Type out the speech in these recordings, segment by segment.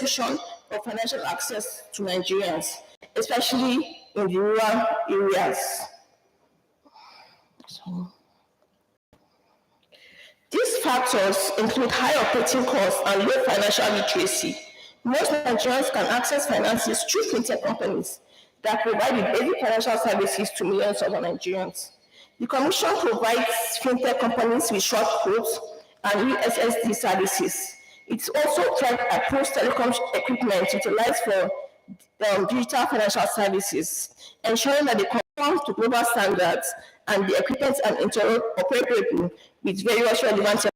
exclusion of financial access to Nigerians, especially in the rural areas. These factors include high operating costs and low financial literacy. Most Nigerians can access finances through fintech companies that provide the basic financial services to millions of Nigerians. The Commission provides fintech companies with short codes and USSD services. It also approves telecom equipment utilized for digital financial services, ensuring that they conform to global standards and the equipment and interoperable with various relevant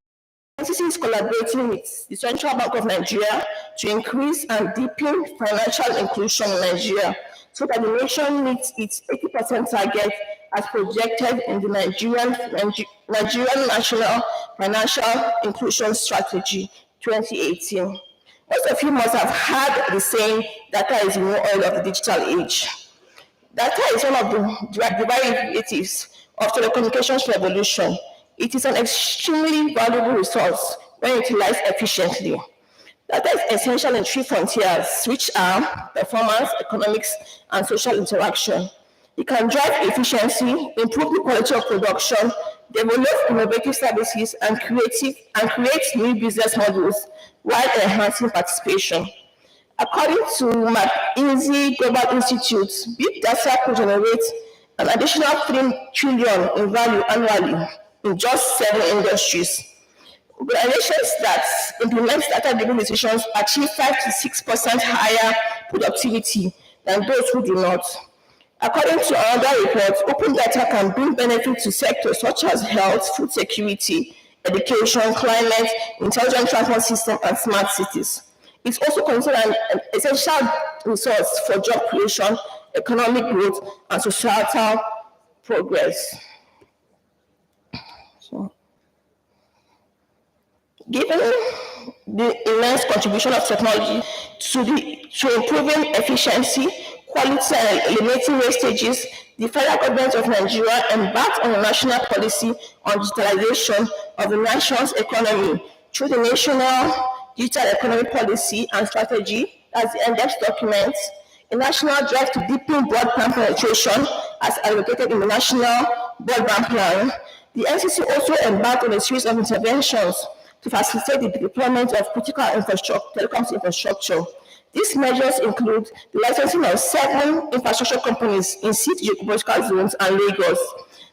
entities collaborating with the Central Bank of Nigeria to increase and deepen financial inclusion in Nigeria so that the nation meets its 80% target as projected in the Nigerian National Financial Inclusion Strategy 2018. Most of you must have heard the saying, data is the new oil of the digital age. Data is one of the derivatives of telecommunications revolution. It is an extremely valuable resource when utilized efficiently. Data is essential in three frontiers, which are performance, economics, and social interaction. It can drive efficiency, improve the quality of production, develop innovative services, and create new business models while enhancing participation. According to McKinsey Global Institute, big data could generate an additional $3 trillion in value annually in just 7 industries. Organizations that implement data-driven decisions achieve 5 to 6% higher productivity than those who do not. According to another report, open data can bring benefit to sectors such as health, food security, education, climate, intelligent transport system, and smart cities. It's also considered an essential resource for job creation, economic growth, and societal progress. Given the immense contribution of technology to improving efficiency, quality, and eliminating wastages, the federal government of Nigeria embarked on a national policy on digitalization of the nation's economy through the National Digital Economy Policy and Strategy, as the index documents, a national drive to deepen broadband penetration as allocated in the National Broadband Plan. The NCC also embarked on a series of interventions to facilitate the deployment of critical telecoms infrastructure. These measures include the licensing of 7 infrastructure companies in 6 geographical zones and Lagos,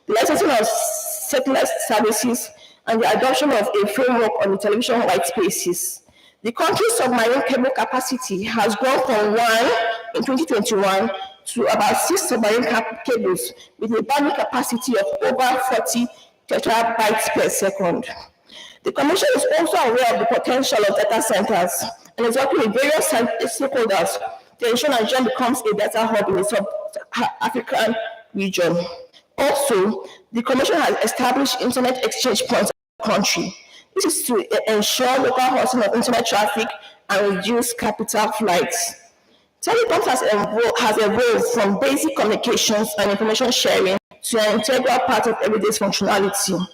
the licensing of satellite services, and the adoption of a framework on the television white spaces. The country's submarine cable capacity has grown from 1 in 2021 to about 6 submarine cables with a bandwidth capacity of over 40 terabytes per second. The Commission is also aware of the potential of data centers and is working with various stakeholders to ensure Nigeria becomes a data hub in the sub-African region. Also, the Commission has established internet exchange points in the country. This is to ensure local hosting of internet traffic and reduce capital flights. Telecoms has evolved from basic communications and information sharing to an integral part of everyday functionality.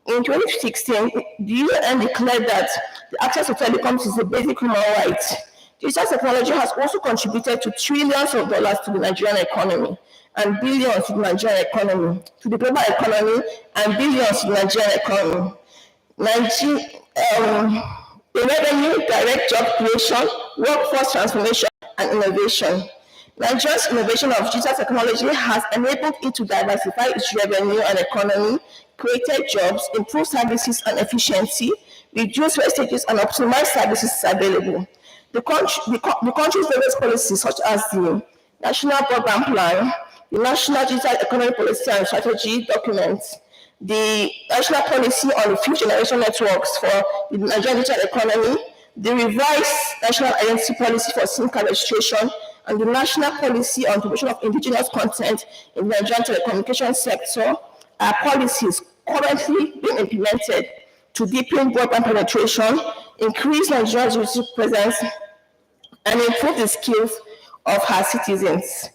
In 2016, the UN declared that the access to telecoms is a basic human right. Digital technology has also contributed to trillions of dollars to the Nigerian economy and billions to the Nigerian economy, to the global economy, and billions to the Nigerian economy. The revenue, direct job creation, workforce transformation, and innovation. Nigeria's innovation of digital technology has enabled it to diversify its revenue and economy, created jobs, improved services and efficiency, reduced wastages, and optimized services available. The country's various policies, such as the National Broadband Plan, the National Digital Economy Policy and Strategy documents, the National Policy on the Fifth Generation Networks for the Nigerian digital economy, the revised National Identity Policy for SIM card registration, and the National Policy on promotion of indigenous content in the Nigerian telecommunications sector are policies currently being implemented to deepen broadband penetration, increase Nigeria's digital presence, and improve the skills of her citizens.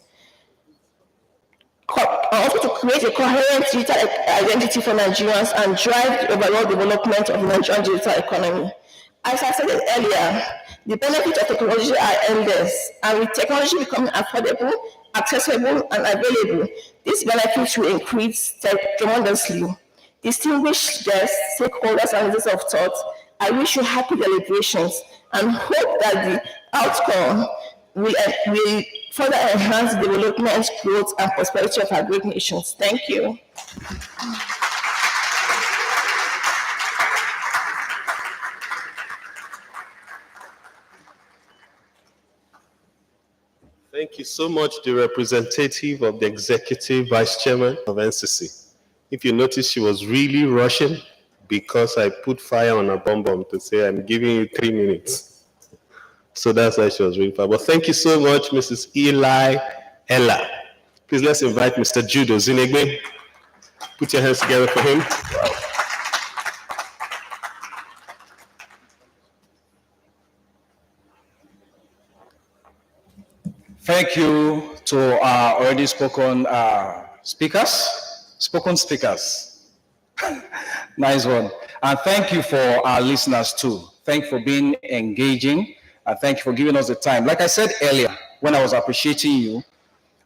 Also to create a coherent digital identity for Nigerians and drive the overall development of the Nigerian digital economy. As I said earlier, the benefits of technology are endless, and with technology becoming affordable, accessible, and available, these benefits will increase tremendously. Distinguished guests, stakeholders, and leaders of thought, I wish you happy deliberations and hope that the outcome will further enhance the development, growth, and prosperity of our great nations. Thank you. Thank you so much, the representative of the Executive Vice Chairman of NCC. If you notice, she was really rushing because I put fire on her bum to say, I'm giving you 3 minutes. So that's why she was really fast. But thank you so much, Mrs. Eli Ella. Please let's invite Mr. Judo Zinegbe. Put your hands together for him. Thank you to our already spoken speakers. Nice one. And thank you for our listeners too. Thank you for being engaging. And thank you for giving us the time. Like I said earlier, when I was appreciating you,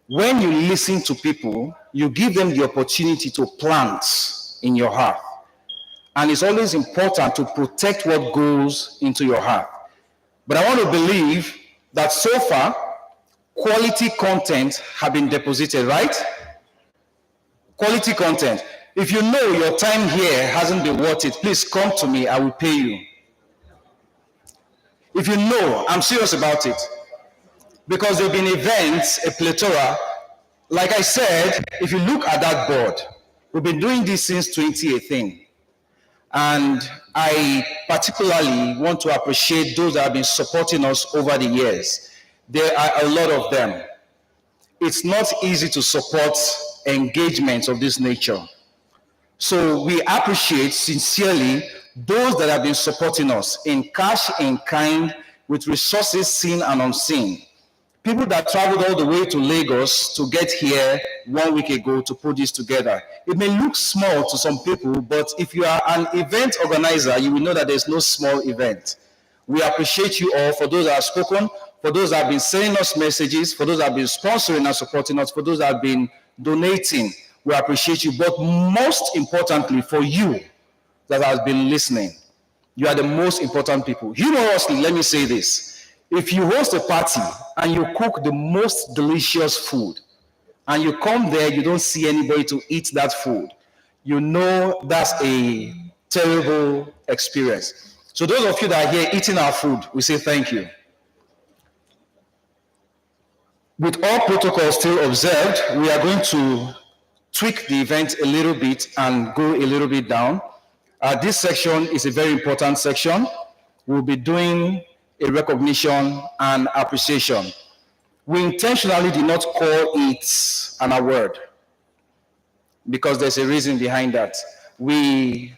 when you listen to people, you give them the opportunity to plant in your heart. And it's always important to protect what goes into your heart. But I want to believe that so far, quality content have been deposited, right? Quality content. If you know your time here hasn't been worth it, please come to me, I will pay you. If you know, I'm serious about it. Because there have been events, a plethora. Like I said, if you look at that board, we've been doing this since 2018. And I particularly want to appreciate those that have been supporting us over the years. There are a lot of them. It's not easy to support engagements of this nature. So we appreciate sincerely those that have been supporting us in cash, in kind, with resources seen and unseen. People that traveled all the way to Lagos to get here 1 week ago to put this together. It may look small to some people, but if you are an event organizer, you will know that there's no small event. We appreciate you all, for those that have spoken, for those that have been sending us messages, for those that have been sponsoring and supporting us, for those that have been donating. We appreciate you, but most importantly, for you that have been listening. You are the most important people. Humorously, let me say this. If you host a party and you cook the most delicious food, and you come there, you don't see anybody to eat that food, you know that's a terrible experience. So those of you that are here eating our food, we say thank you. With all protocols still observed, we are going to tweak the event a little bit and go a little bit down. This section is a very important section. We'll be doing a recognition and appreciation. We intentionally did not call it an award because there's a reason behind that. We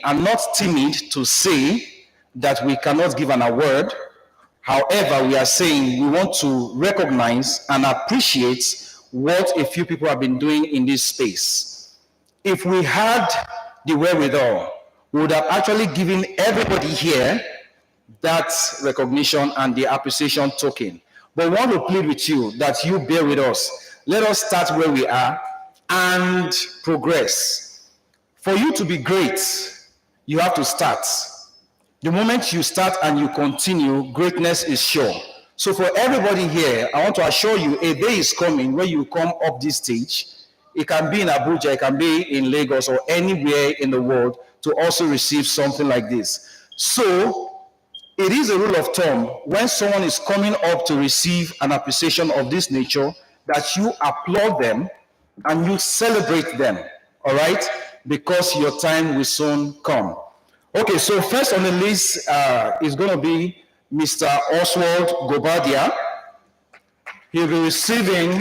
are not timid to say that we cannot give an award. However, we are saying we want to recognize and appreciate what a few people have been doing in this space. If we had the wherewithal, we would have actually given everybody here that recognition and the appreciation token. But we want to plead with you that you bear with us. Let us start where we are and progress. For you to be great, you have to start. The moment you start and you continue, greatness is sure. So for everybody here, I want to assure you, a day is coming where you come up this stage. It can be in Abuja, it can be in Lagos or anywhere in the world to also receive something like this. So it is a rule of thumb when someone is coming up to receive an appreciation of this nature that you applaud them and you celebrate them, all right? Because your time will soon come. Okay, so first on the list is going to be Mr. Oswald Gobadia. He'll be receiving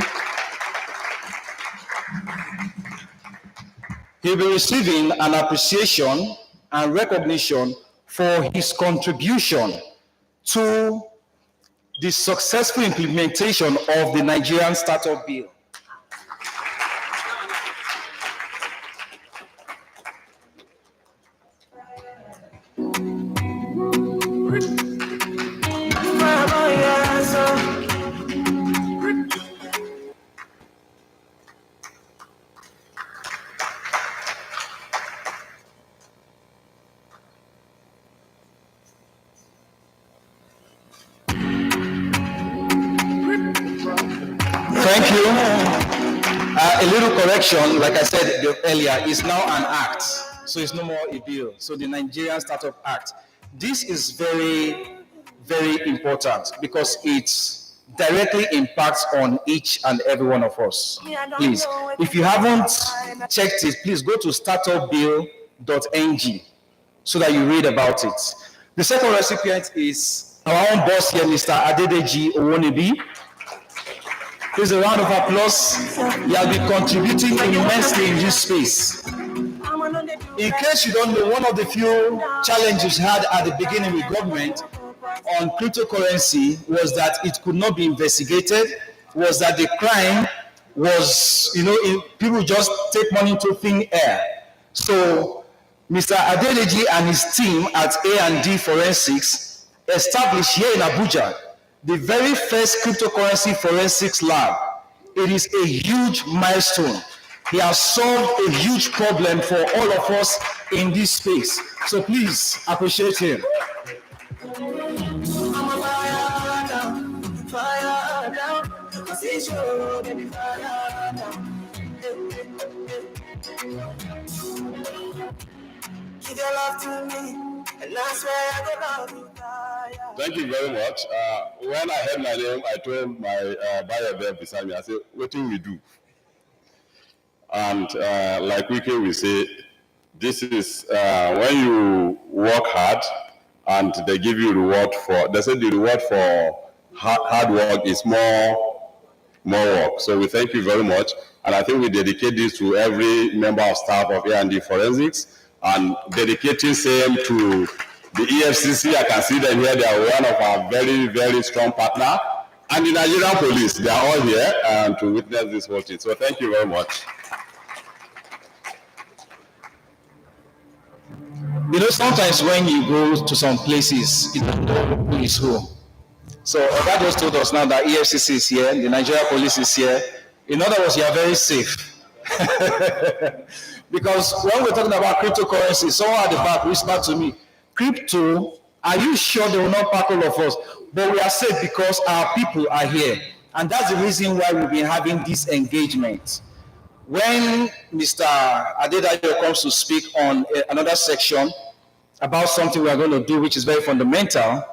an appreciation and recognition for his contribution to the successful implementation of the Nigerian Startup Bill. Thank you. A little correction, like I said earlier, is now an act. So it's no more a bill. So the Nigerian Startup Act. This is very, very important because it directly impacts on each and every one of us. Please, if you haven't checked it, please go to startupbill.ng so that you read about it. The second recipient is our own boss here, Mr. Adedeji Owonibi. Please, a round of applause. He has been contributing immensely in this space. In case you don't know, one of the few challenges had at the beginning with government on cryptocurrency was that it could not be investigated, was that the crime was, people just take money into thin air. So Mr. Adedeji and his team at A&D Forensics established here in Abuja the very first cryptocurrency forensics lab. It is a huge milestone. He has solved a huge problem for all of us in this space. So please appreciate him. Thank you very much. When I heard my name, I told my buyer there beside me, I said, what do we do? And like Wike will say, this is when you work hard and they give you reward for, they said the reward for hard work is more work. So we thank you very much. And I think we dedicate this to every member of staff of A&D Forensics and dedicating same to the EFCC. I can see them here. They are one of our very, very strong partners. And the Nigerian police, they are all here to witness this whole thing. So thank you very much. Sometimes when you go to some places, you don't know who is who. So Oga just told us now that EFCC is here, the Nigerian police is here. In other words, you are very safe. Because when we're talking about cryptocurrency, someone at the back whispered to me, crypto, are you sure they will not pack all of us? But we are safe because our people are here. And that's the reason why we've been having this engagement. When Mr. Adedayo comes to speak on another section about something we are going to do, which is very fundamental,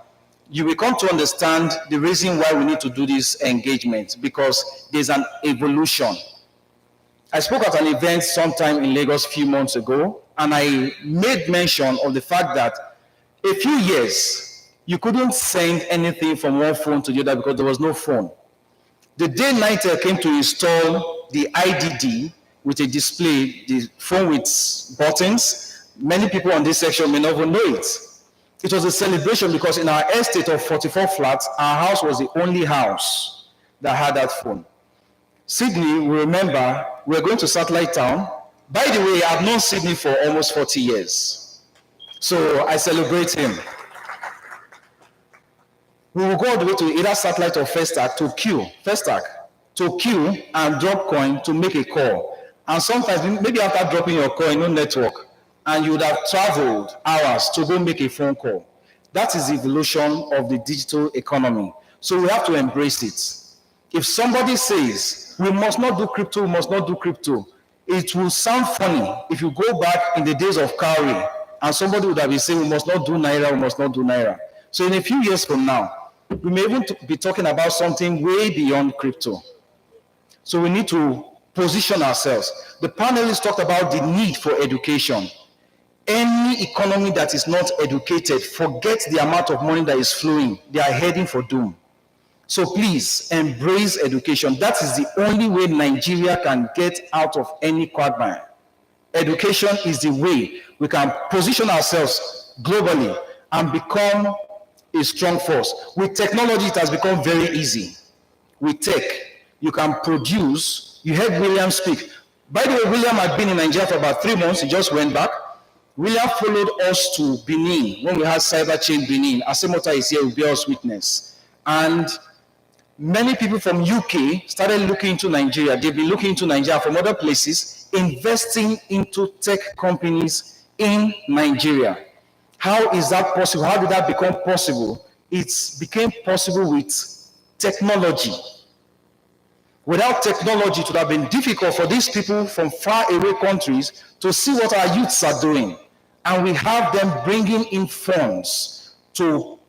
you will come to understand the reason why we need to do this engagement, because there's an evolution. I spoke at an event sometime in Lagos a few months ago, and I made mention of the fact that a few years, you couldn't send anything from one phone to the other because there was no phone. The day NITEL came to install the IDD with a display, the phone with buttons, many people on this section may not even know it. It was a celebration because in our estate of 44 flats, our house was the only house that had that phone. Sydney, we remember, we're going to Satellite Town. By the way, I've known Sydney for almost 40 years. So I celebrate him. We will go all the way to either Satellite or Festac to queue and drop coin to make a call. And sometimes, maybe after dropping your coin, no network, and you would have traveled hours to go make a phone call. That is the evolution of the digital economy. So we have to embrace it. If somebody says, we must not do crypto, it will sound funny if you go back in the days of Cowrie, and somebody would have been saying, we must not do Naira. So in a few years from now, we may even be talking about something way beyond crypto. So we need to position ourselves. The panelists talked about the need for education. Any economy that is not educated, forget the amount of money that is flowing. They are heading for doom. So please, embrace education. That is the only way Nigeria can get out of any quagmire. Education is the way we can position ourselves globally and become a strong force. With technology, it has become very easy. With tech, you can produce. You heard William speak. By the way, William had been in Nigeria for about 3 months. He just went back. William followed us to Benin when we had Cyber Chain Benin. Asemota is here, will bear us witness. And many people from UK started looking into Nigeria. They've been looking into Nigeria from other places, investing into tech companies in Nigeria. How is that possible? How did that become possible? It became possible with technology. Without technology, it would have been difficult for these people from far away countries to see what our youths are doing. And we have them bringing in funds to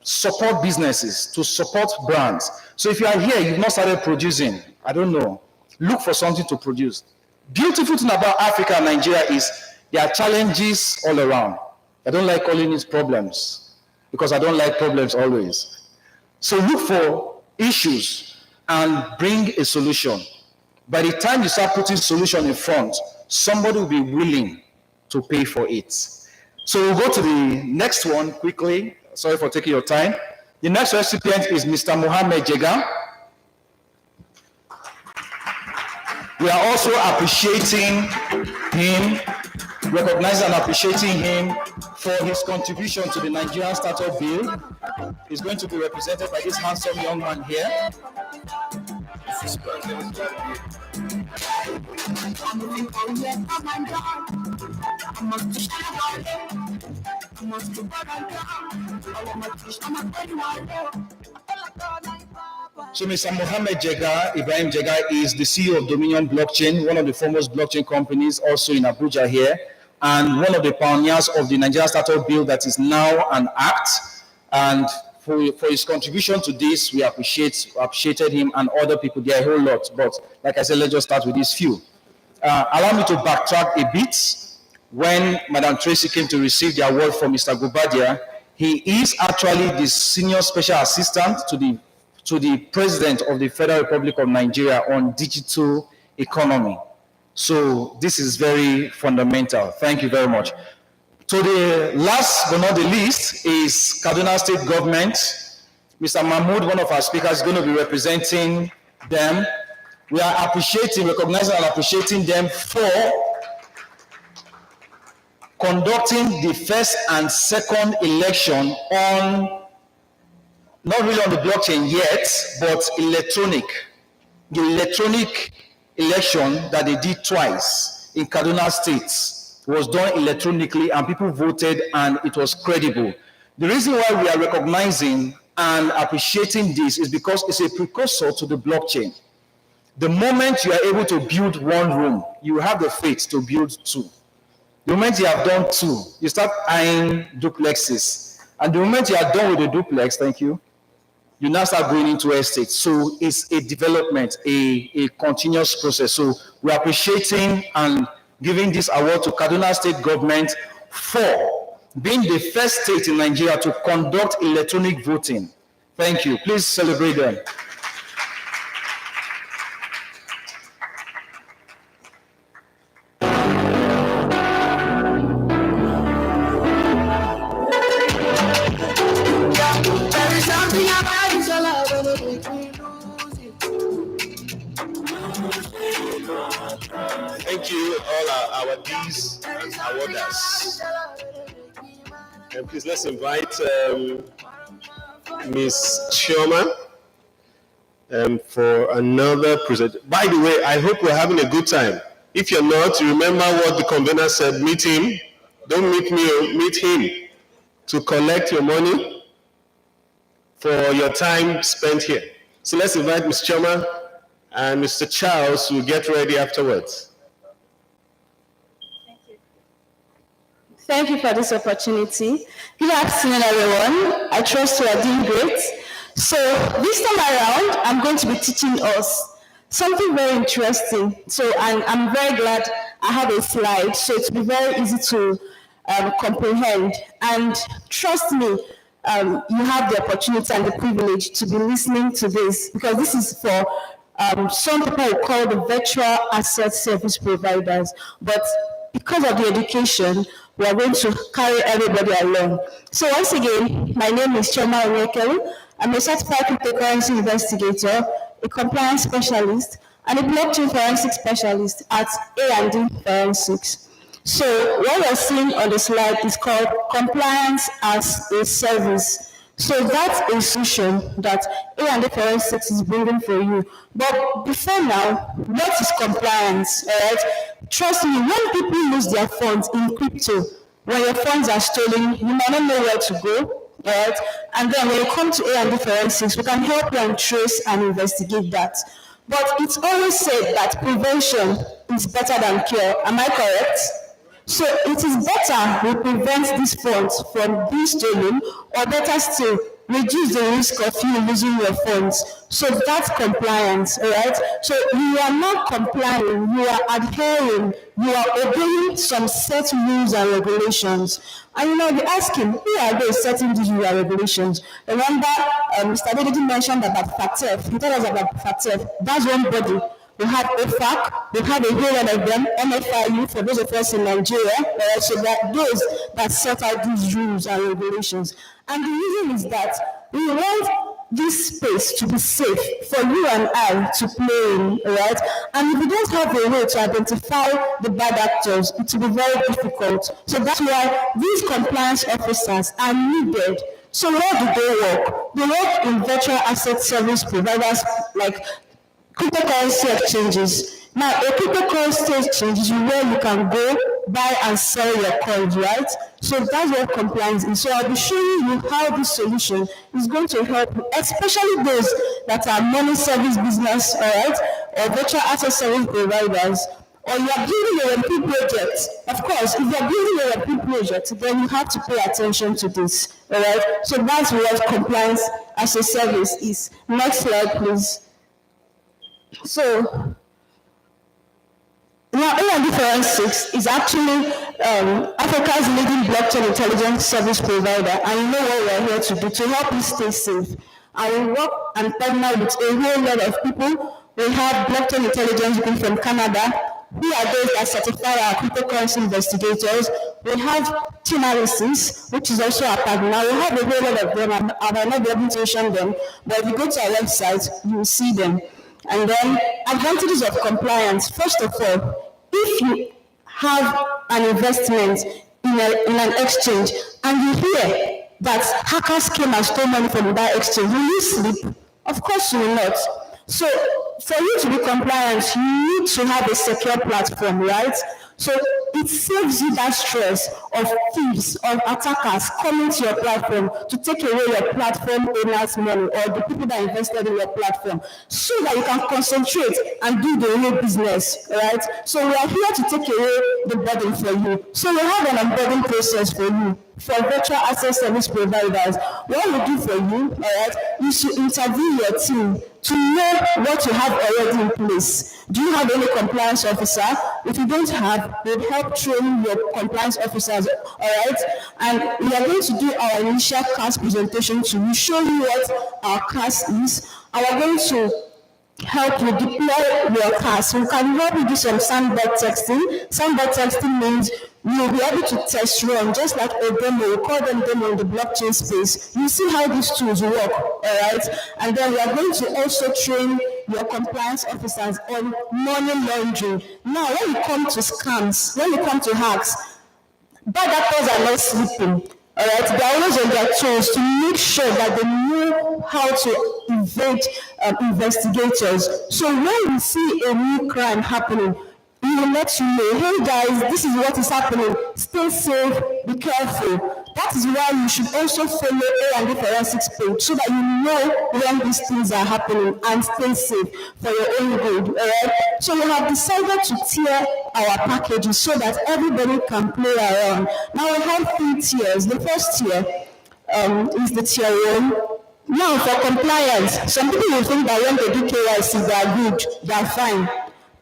support businesses, to support brands. So if you are here, you've not started producing, I don't know, look for something to produce. Beautiful thing about Africa and Nigeria is there are challenges all around. I don't like calling it problems because I don't like problems always. So look for issues and bring a solution. By the time you start putting solution in front, somebody will be willing to pay for it. So we'll go to the next one quickly. Sorry for taking your time. The next recipient is Mr. Mohammed Jega. We are also appreciating him, recognizing and appreciating him for his contribution to the Nigerian Startup Bill. He's going to be represented by this handsome young man here. So Mr. Mohammed Jega, Ibrahim Jega, is the CEO of Dominion Blockchain, one of the foremost blockchain companies also in Abuja here, and one of the pioneers of the Nigerian Startup Bill that is now an act. And for his contribution to this, we appreciated him and other people. There are a whole lot, but like I said, let's just start with these few. Allow me to backtrack a bit. When Madam Tracy came to receive the award from Mr. Gubadia, he is actually the senior special assistant to the president of the Federal Republic of Nigeria on digital economy. So this is very fundamental. Thank you very much. So the last but not the least is Kaduna State Government. Mr. Mahmoud, one of our speakers, is going to be representing them. We are recognizing and appreciating them for conducting the first and second election on, not really on the blockchain yet, but electronic. The electronic election that they did twice in Kaduna State was done electronically and people voted and it was credible. The reason why we are recognizing and appreciating this is because it's a precursor to the blockchain. The moment you are able to build one room, you have the faith to build two. The moment you have done two, you start eyeing duplexes. And the moment you are done with the duplex, thank you, you now start going into estate. So it's a development, a continuous process. So we're appreciating and giving this award to Kaduna State Government for being the first state in Nigeria to conduct electronic voting. Thank you. Please celebrate them. Thank you, all our awardees and awarders. And please let's invite Ms. Chioma for another presentation. By the way, I hope we're having a good time. If you're not, remember what the convener said, meet him. Don't meet me, meet him to collect your money for your time spent here. So let's invite Ms. Chioma and Mr. Charles will get ready afterwards. Thank you for this opportunity. Good afternoon, everyone. I trust you are doing great. So this time around, I'm going to be teaching us something very interesting. So I'm very glad I have a slide, so it will be very easy to comprehend. And trust me, you have the opportunity and the privilege to be listening to this, because this is for some people will call the virtual asset service providers. But because of the education, we are going to carry everybody along. So once again, my name is Chioma Onyekelu. I'm a certified cryptocurrency investigator, a compliance specialist, and a blockchain forensic specialist at A&D Forensics. So what we're seeing on the slide is called compliance as a service. So that's a solution that A&D Forensics is bringing for you. But before now, what is compliance? All right? Trust me, when people lose their funds in crypto, when your funds are stolen, you might not know where to go. Right? And then when you come to A&D Forensics, we can help you and trace and investigate that. But it's always said that prevention is better than cure. Am I correct? So it is better we prevent these funds from being stolen, or better still, reduce the risk of you losing your funds. So that's compliance, all right? So you are not complying, you are adhering, you are obeying some set rules and regulations. And you know, you're asking, who are they setting these rules and regulations? Remember, Mr. Adedidi mentioned about FATF. He told us about FATF. That's one body. We have OFAC, we have a whole lot of them, MFIU for those of us in Nigeria, so that those that set out these rules and regulations. And the reason is that we want this space to be safe for you and I to play in, right? And if we don't have a way to identify the bad actors, it will be very difficult. So that's why these compliance officers are needed. So where do they work? They work in virtual asset service providers like cryptocurrency exchanges. Now, a cryptocurrency exchange is where you can go buy and sell your coins, right? So that's what compliance is. So I'll be showing you how this solution is going to help you, especially those that are money service business, all right, or virtual asset service providers, or you are building a MP project. Of course, if you are building a MP project, then you have to pay attention to this, all right? So that's what compliance as a service is. Next slide, please. So now, A&D Forensics is actually Africa's leading blockchain intelligence service provider, and you know what we're here to do, to help you stay safe. And we work and partner with a whole lot of people. We have blockchain intelligence group from Canada, who are those that certify our cryptocurrency investigators. We have Chainalysis, which is also our partner. We have a whole lot of them, and I might not be able to mention them, but if you go to our website, you will see them. And then advantages of compliance. First of all, if you have an investment in an exchange and you hear that hackers came and stole money from that exchange, will you sleep? Of course you will not. So for you to be compliant, you need to have a secure platform, right? So it saves you that stress of thieves, of attackers coming to your platform to take away your platform owner's money or the people that invested in your platform, so that you can concentrate and do the real business, right? So we are here to take away the burden for you. So we have an onboarding process for you. For virtual asset service providers, what we do for you, all right, is to interview your team to know what you have already in place. Do you have any compliance officer? If you don't have, we'll help train your compliance officers, all right? And we are going to do our initial CAS presentation to you, show you what our CAS is, and we're going to help you deploy your CAS. We can help you do some sandbox testing. Sandbox testing means you will be able to test run, just like a demo. We call them demo in the blockchain space. You see how these tools work, all right? And then we are going to also train your compliance officers on money laundering. Now, when you come to scams, when you come to hacks, bad actors are not sleeping. All right, they are always on their toes to make sure that they know how to evade investigators. So when we see a new crime happening, we will let you know, hey guys, this is what is happening. Stay safe, be careful. That is why you should also follow A&D Forensics page, so that you know when these things are happening and stay safe for your own good. All right? So we have decided to tier our packages so that everybody can play around. Now we have 3 tiers. The first tier is the tier 1. Now for compliance, some people will think that when they do KYC, they are good, they are fine.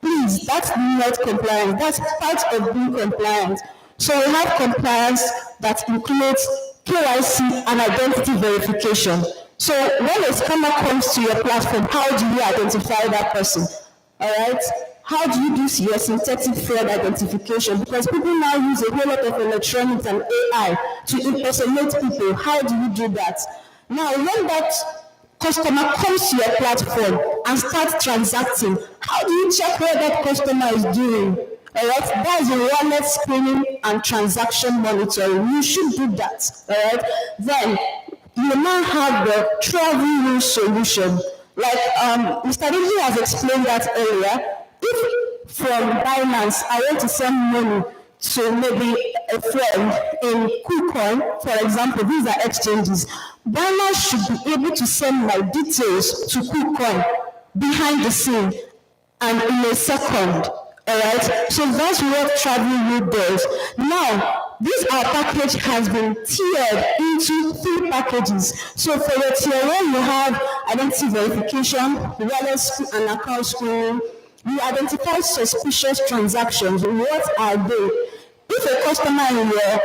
Please, that's not compliance. That's part of being compliant. So we have compliance that includes KYC and identity verification. So when a scammer comes to your platform, how do you identify that person? All right? How do you do your synthetic fraud identification? Because people now use a whole lot of electronics and AI to impersonate people. How do you do that? Now, when that customer comes to your platform and starts transacting, how do you check what that customer is doing? All right, that is a wallet screening and transaction monitoring. You should do that. All right, then you now have the travel rule solution. Like Mr. Adedidi has explained that earlier. If from Binance I want to send money to maybe a friend in KuCoin, for example, these are exchanges. Binance should be able to send my details to KuCoin. behind the scene and in a second. All right, so that's what Travelwood does. Now, our package has been tiered into 3 packages. So for your tier 1, you have identity verification, wallet and account screening. You identify suspicious transactions. What are they? If a customer in your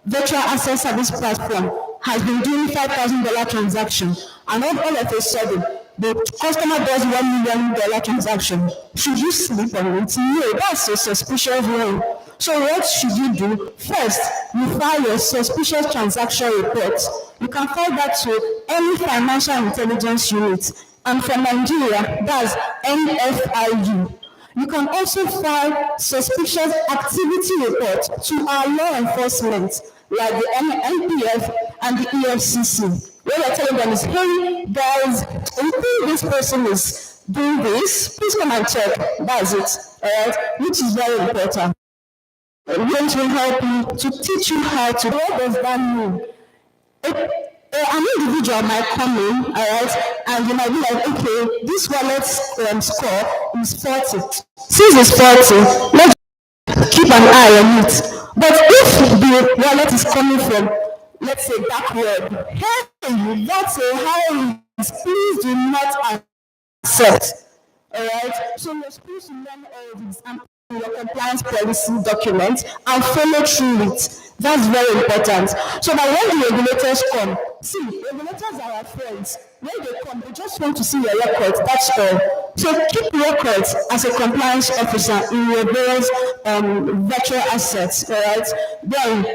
virtual asset service platform has been doing $5,000 transaction, and all of a sudden the customer does $1 million transaction, should you sleep on it? No, that's a suspicious one. So what should you do? First, you file your suspicious transaction report. You can file that to any financial intelligence unit, and for Nigeria, that's NFIU. You can also file suspicious activity report to our law enforcement, like the NPF and the EFCC. What we're telling them is, hey guys, we think this person is doing this, please come and check. That's it, all right? Which is very important. I'm going to help you to teach you how to. What does that mean? An individual might come in, all right, and you might be like, okay, this wallet score is 40. Since it's 40, let's keep an eye on it. But if the wallet is coming from, let's say, dark web, hey, that's a high risk. Please do not accept. All right. So you're supposed to learn all these and put in your compliance policy document and follow through it. That's very important. So that when the regulators come, see, regulators are our friends. When they come, they just want to see your records. That's all. So keep records as a compliance officer in your various virtual assets. All right. Then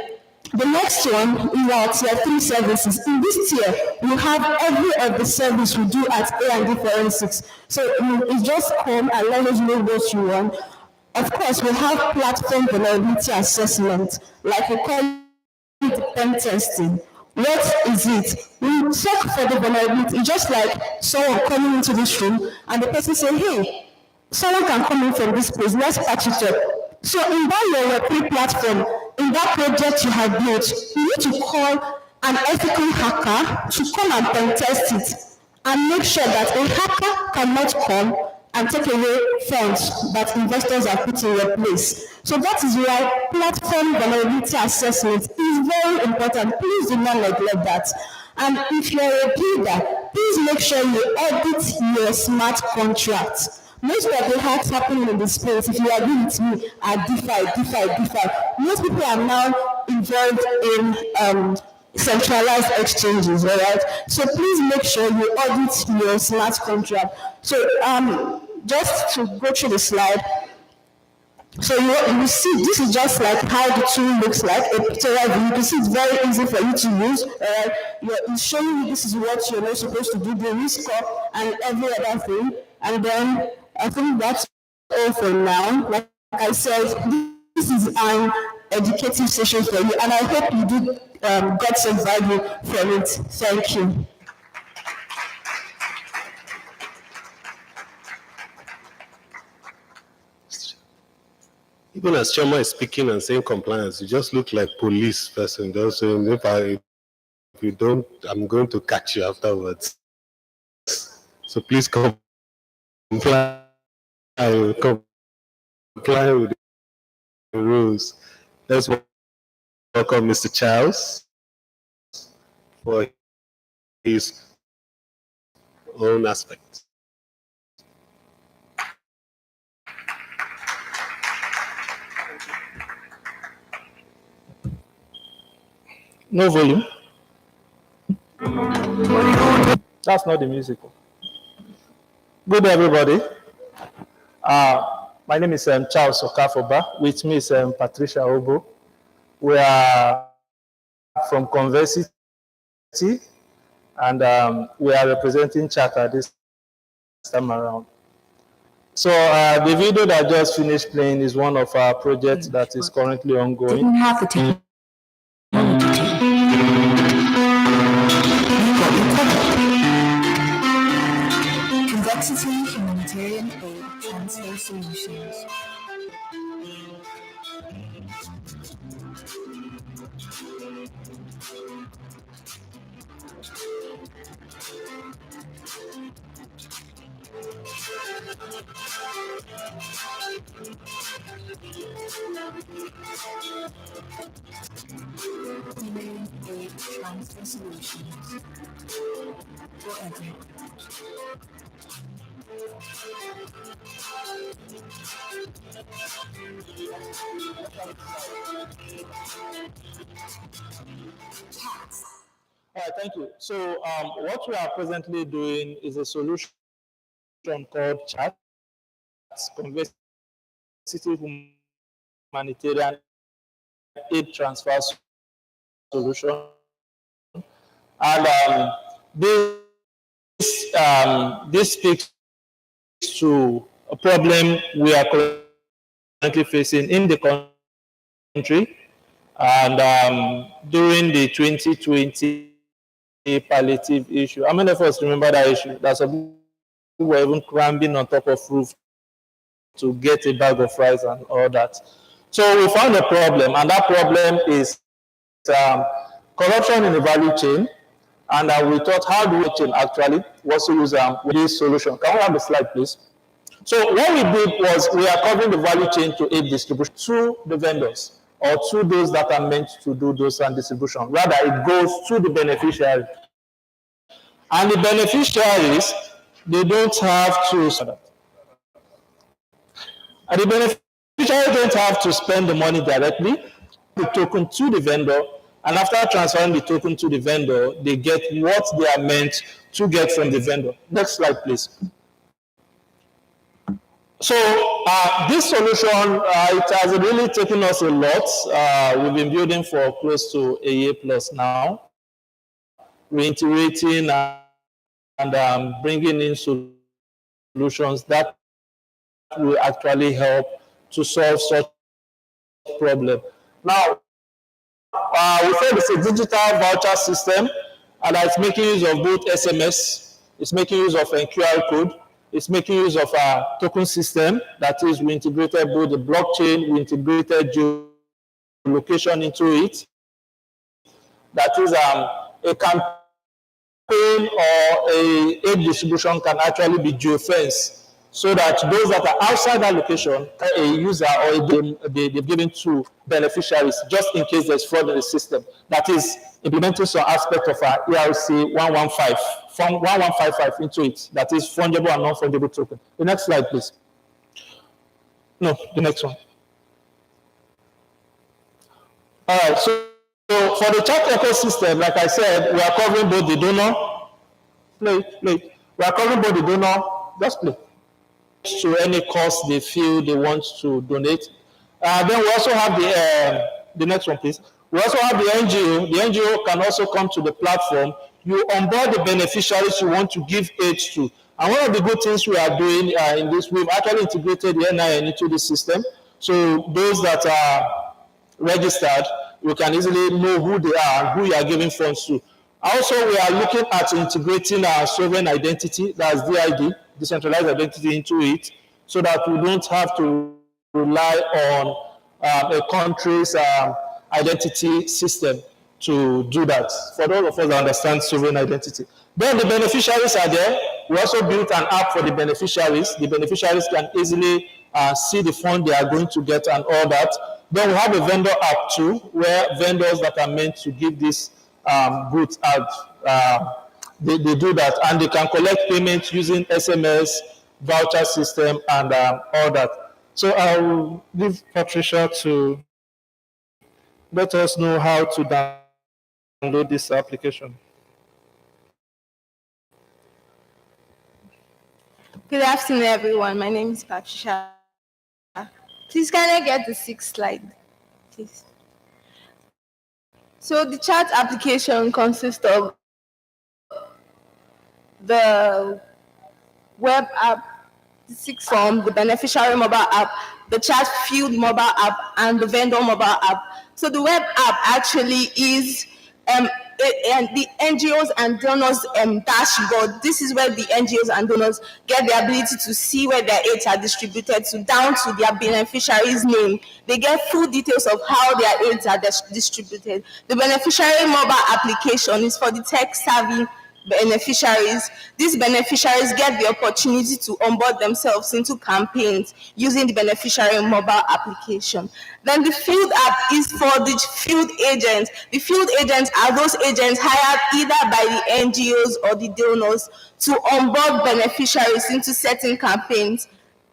the next one is our tier 3 services. In this tier, we have every of the service we do at A&D Forensics. So you just come and let us know what you want. Of course, we have platform vulnerability assessment, like we call it pen testing. What is it? We check for the vulnerability, just like someone coming into this room and the person saying, hey, someone can come in from this place, let's patch it up. So in that your Web3 platform, in that project you have built, you need to call an ethical hacker to come and pen test it and make sure that a hacker cannot come and take away funds that investors are putting in your place. So that is why platform vulnerability assessment is very important. Please do not neglect that. And if you're a builder, please make sure you audit your smart contracts. Most of the hacks happening in the space, if you agree with me, are DeFi. Most people are now involved in centralized exchanges, all right? So please make sure you audit your smart contract. So just to go through the slide, so you see, this is just like how the tool looks like, a pictorial view. You can see it's very easy for you to use. It's showing you this is what you're not supposed to do, the risk score and every other thing. And then I think that's all for now. Like I said, this is an educative session for you, and I hope you did get some value from it. Thank you. Even as Choma is speaking and saying compliance, you just look like police person. Just saying, if you don't, I'm going to catch you afterwards. So please comply with the rules. Let's welcome Mr. Charles for his own aspect. No volume. That's not the music. Good day, everybody. My name is Charles Okafoba. With me is Patricia Obo. We are from Conversity, and we are representing Chaka this time around. So the video that I just finished playing is one of our projects that is currently ongoing. Didn't have the technology. Convexity Humanitarian Aid Transfer Solutions. Humanitarian Aid Transfer Solutions. Forever. All right, thank you. So what we are presently doing is a solution called CHAT, Conversity Humanitarian Aid Transfer Solution. And this speaks to a problem we are currently facing in the country. And during the 2020 palliative issue, how many of us remember that issue? That some people were even climbing on top of roof to get a bag of rice and all that. So we found a problem, and that problem is corruption in the value chain. And we thought, how do we chain actually was to use this solution? Can we have the slide, please? So what we did was we are covering the value chain to aid distribution to the vendors or to those that are meant to do those and distribution. Rather, it goes to the beneficiary. And the beneficiaries, they don't have to. And the beneficiaries don't have to spend the money directly, the token to the vendor, and after transferring the token to the vendor, they get what they are meant to get from the vendor. Next slide, please. So this solution, it has really taken us a lot. We've been building for close to a year plus now. We're integrating and bringing in solutions that will actually help to solve such problem. Now, we said it's a digital voucher system, and it's making use of both SMS, it's making use of a QR code, it's making use of a token system. That is, we integrated both the blockchain, we integrated geolocation into it. That is, a campaign or a aid distribution can actually be geofenced, so that those that are outside that location, a user or they've given to beneficiaries just in case there's fraud in the system. That is implementing some aspect of our ERC 115, from 1155 into it. That is fungible and non-fungible token. The next slide, please. No, the next one. All right, so for the chat ecosystem, like I said, we are covering both the donor, we are covering both the donor, just play, to any cost they feel they want to donate. Then we also have the next one, please. We also have the NGO. The NGO can also come to the platform. You onboard the beneficiaries you want to give aid to. And one of the good things we are doing in this, we've actually integrated the NIN into the system. So those that are registered, you can easily know who they are and who you are giving funds to. Also, we are looking at integrating our sovereign identity, that's DID, decentralized identity, into it, so that we don't have to rely on a country's identity system to do that. For those of us that understand sovereign identity. Then the beneficiaries are there. We also built an app for the beneficiaries. The beneficiaries can easily see the fund they are going to get and all that. Then we have a vendor app too, where vendors that are meant to give this goods out, they do that, and they can collect payments using SMS, voucher system, and all that. So I'll leave Patricia to let us know how to download this application. Good afternoon, everyone. My name is Patricia. Please, can I get the 6th slide, please? So the chat application consists of the web app, the 6 form, the beneficiary mobile app, the chat field mobile app, and the vendor mobile app. So the web app actually is the NGOs and donors dashboard. This is where the NGOs and donors get the ability to see where their aids are distributed to, down to their beneficiary's name. They get full details of how their aids are distributed. The beneficiary mobile application is for the tech-savvy beneficiaries. These beneficiaries get the opportunity to onboard themselves into campaigns using the beneficiary mobile application. Then the field app is for the field agents. The field agents are those agents hired either by the NGOs or the donors to onboard beneficiaries into certain campaigns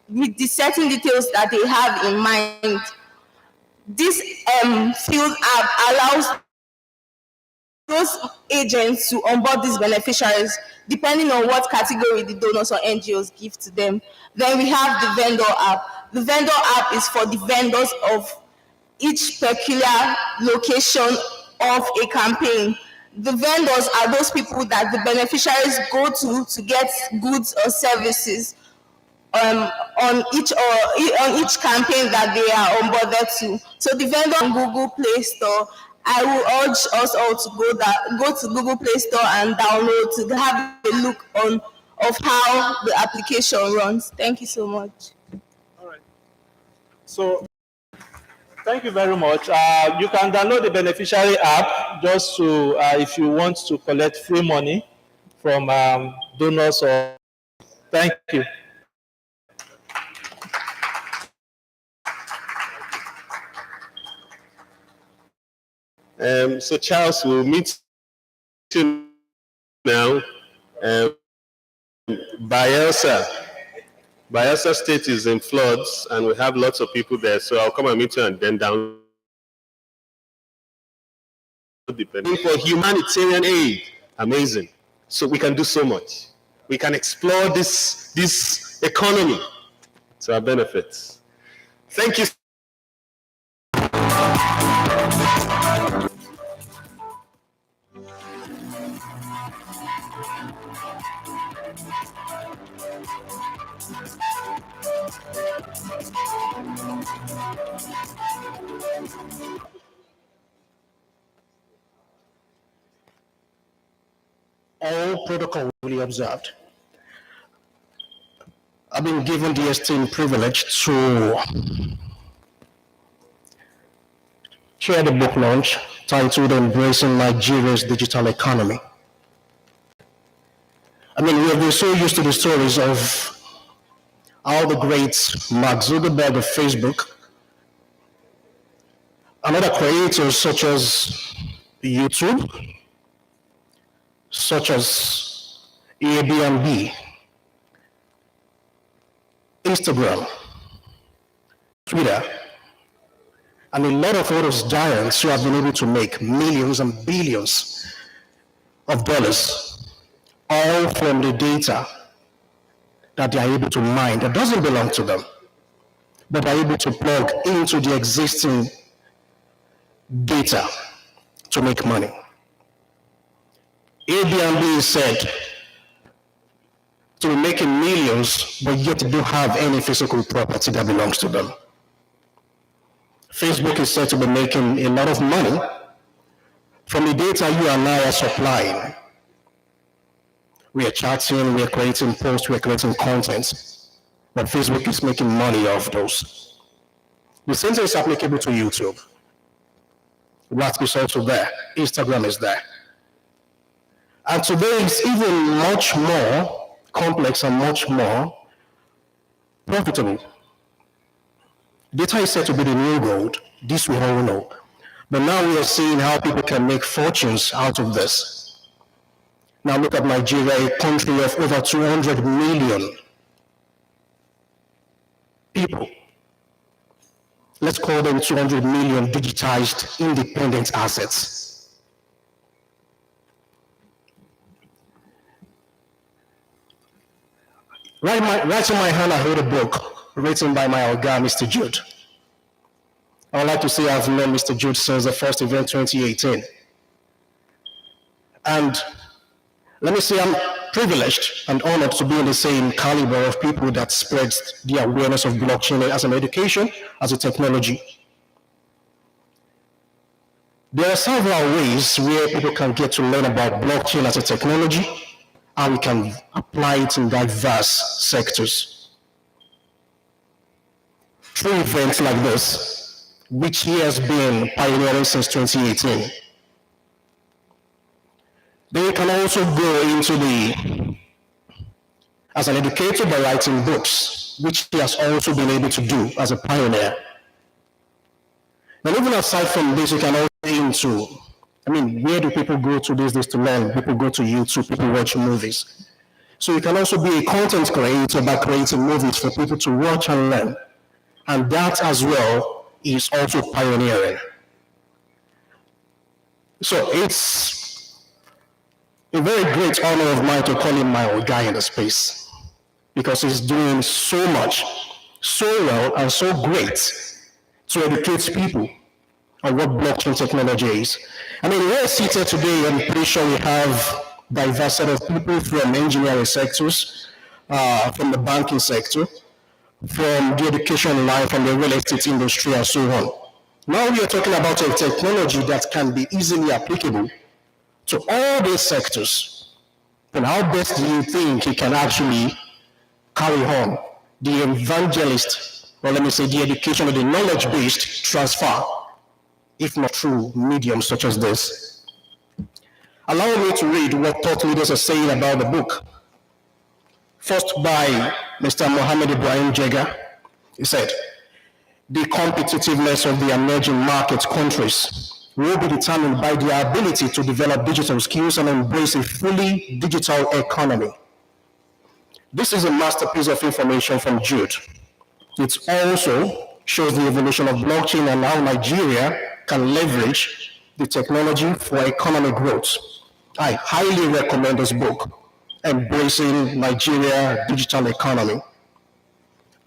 with the certain details that they have in mind. This field app allows those agents to onboard these beneficiaries depending on what category the donors or NGOs give to them. Then we have the vendor app. The vendor app is for the vendors of each peculiar location of a campaign. The vendors are those people that the beneficiaries go to get goods or services on each campaign that they are onboarded to. So the vendor on Google Play Store, I will urge us all to go to Google Play Store and download to have a look of how the application runs. Thank you so much. All right. So thank you very much. You can download the beneficiary app just to if you want to collect free money from donors. Or thank you. So Charles, we'll meet you now. Bayelsa State is in floods, and we have lots of people there. So I'll come and meet you and then down. For humanitarian aid, amazing. So we can do so much. We can explore this economy to our benefits. Thank you. All protocol will be observed. I've been given the esteemed privilege to chair the book launch titled Embracing Nigeria's Digital Economy. I mean, we have been so used to the stories of how the great Mark Zuckerberg of Facebook and other creators such as YouTube, such as Airbnb, Instagram, Twitter, and a lot of other giants who have been able to make millions and billions of dollars, all from the data that they are able to mine that doesn't belong to them, but are able to plug into the existing data to make money. Airbnb is said to be making millions, but yet don't have any physical property that belongs to them. Facebook is said to be making a lot of money from the data you and I are supplying. We are chatting, we are creating posts, we are creating content, but Facebook is making money off those. The same thing is applicable to YouTube. WhatsApp is also there, Instagram is there. And today it's even much more complex and much more profitable. Data is said to be the new gold, this we all know. But now we are seeing how people can make fortunes out of this. Now look at Nigeria, a country of over 200 million people. Let's call them 200 million digitized independent assets. Right in my hand, I hold a book written by my Oga, Mr. Jude. I would like to say I've known Mr. Jude since the first event 2018. And let me say I'm privileged and honored to be in the same caliber of people that spreads the awareness of blockchain as an education, as a technology. There are several ways where people can get to learn about blockchain as a technology, and we can apply it in diverse sectors. Through events like this, which he has been pioneering since 2018. Then you can also go into as an educator by writing books, which he has also been able to do as a pioneer. And even aside from this, you can also into, where do people go to these days to learn? People go to YouTube, people watch movies. So you can also be a content creator by creating movies for people to watch and learn. And that as well is also pioneering. So it's a very great honor of mine to call him my old guy in the space, because he's doing so much, so well, and so great to educate people on what blockchain technology is. We're seated today, I'm pretty sure we have diverse set of people from engineering sectors, from the banking sector, from the education line, from the real estate industry, and so on. Now we are talking about a technology that can be easily applicable to all these sectors. And how best do you think it can actually carry on the evangelist, or let me say the education or the knowledge-based transfer, if not through mediums such as this? Allow me to read what thought leaders are saying about the book. First by Mr. Mohammed Ibrahim Jega. He said, the competitiveness of the emerging market countries will be determined by their ability to develop digital skills and embrace a fully digital economy. This is a masterpiece of information from Jude. It also shows the evolution of blockchain and how Nigeria can leverage the technology for economic growth. I highly recommend this book, Embracing Nigeria Digital Economy.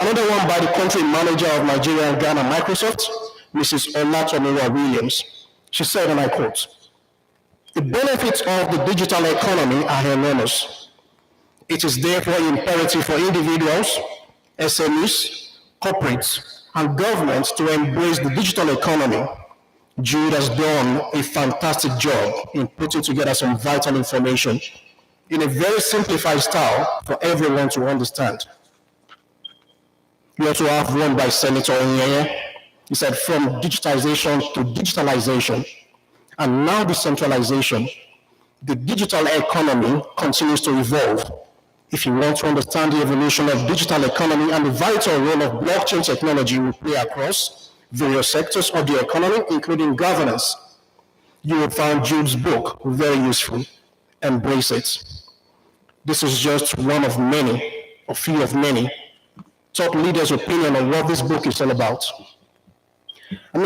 Another one by the country manager of Nigeria and Ghana, Microsoft, Mrs. Olatomiwa Williams. She said, and I quote, "The benefits of the digital economy are enormous. It is therefore imperative for individuals, SMEs, corporates, and governments to embrace the digital economy." Jude has done a fantastic job in putting together some vital information in a very simplified style for everyone to understand. We also have one by Senator Onyeye. He said, from digitization to digitalization, and now decentralization, the digital economy continues to evolve. If you want to understand the evolution of digital economy and the vital role of blockchain technology will play across various sectors of the economy, including governance, you will find Jude's book very useful. Embrace it. This is just one of many, or few of many, top leaders' opinion on what this book is all about.